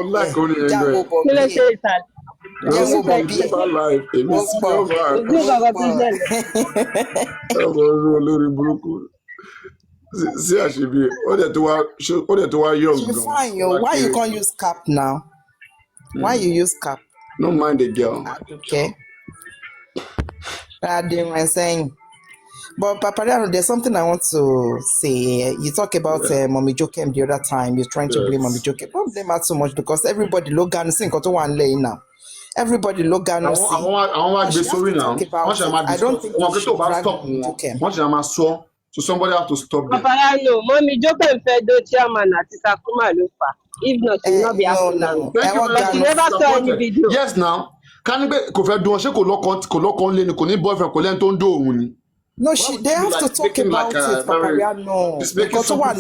Jáwó bọ̀ bí rose pony deeper life. Èmi sí ọmọ olórí burúkú. Sí àṣebí ó dẹ̀ tó wá yọ̀ gan. She fine yo, why you can't use cap now? Why you use cap? No mind the girl. Okay. I'm saying. But Papariano, there's something I want to say. You talk about Mommy Jokem the other time. You're trying to blame Mommy Jokem. Don't blame her so much because everybody Logan sing to one lay now. Everybody Logan see. I want to be sorry now. I don't think you should drag Mommy Jokem. Once I'm so somebody have to stop them. Papariano, Mommy Jokem Fedo chairman at Sakuma Lufa. If not, you will not be happy now. Thank you, But you never saw any video. Yes, now. Can you be Kofedo ṣé kò lọ́kàn lé ni kò ní boyfriend kò lẹ́ni tó ń dó òun ni? No, they have to talk about it, Papariano. Because what I'm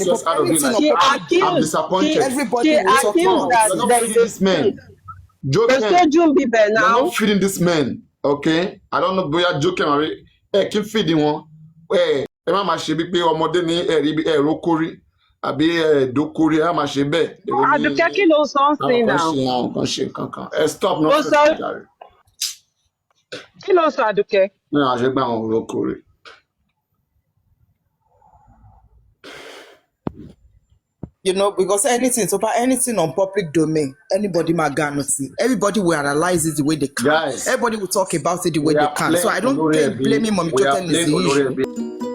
disappointed. Everybody will talk about it. They're not feeding this man. Joking. They're not feeding this man. Okay? I don't know boya joking keep feeding one. Ẹ má máa ṣe bí pé ọmọdé ní ẹ̀rọ kórí àbí dókórí ẹ má ṣe bẹ́ẹ̀. Àdùkẹ́ kí ló sọ ń sìn náà? Kan ṣe kankan. Stop not. Kí ló sọ Àdùkẹ́? Ní àṣegbà àwọn ọ̀rọ̀ kórí. You know, because anything on public domain, anybody see. Everybody will analyze it the way they can. Guys, everybody will talk about it the way they can. So I don't think blaming Mommy Jokem is the issue.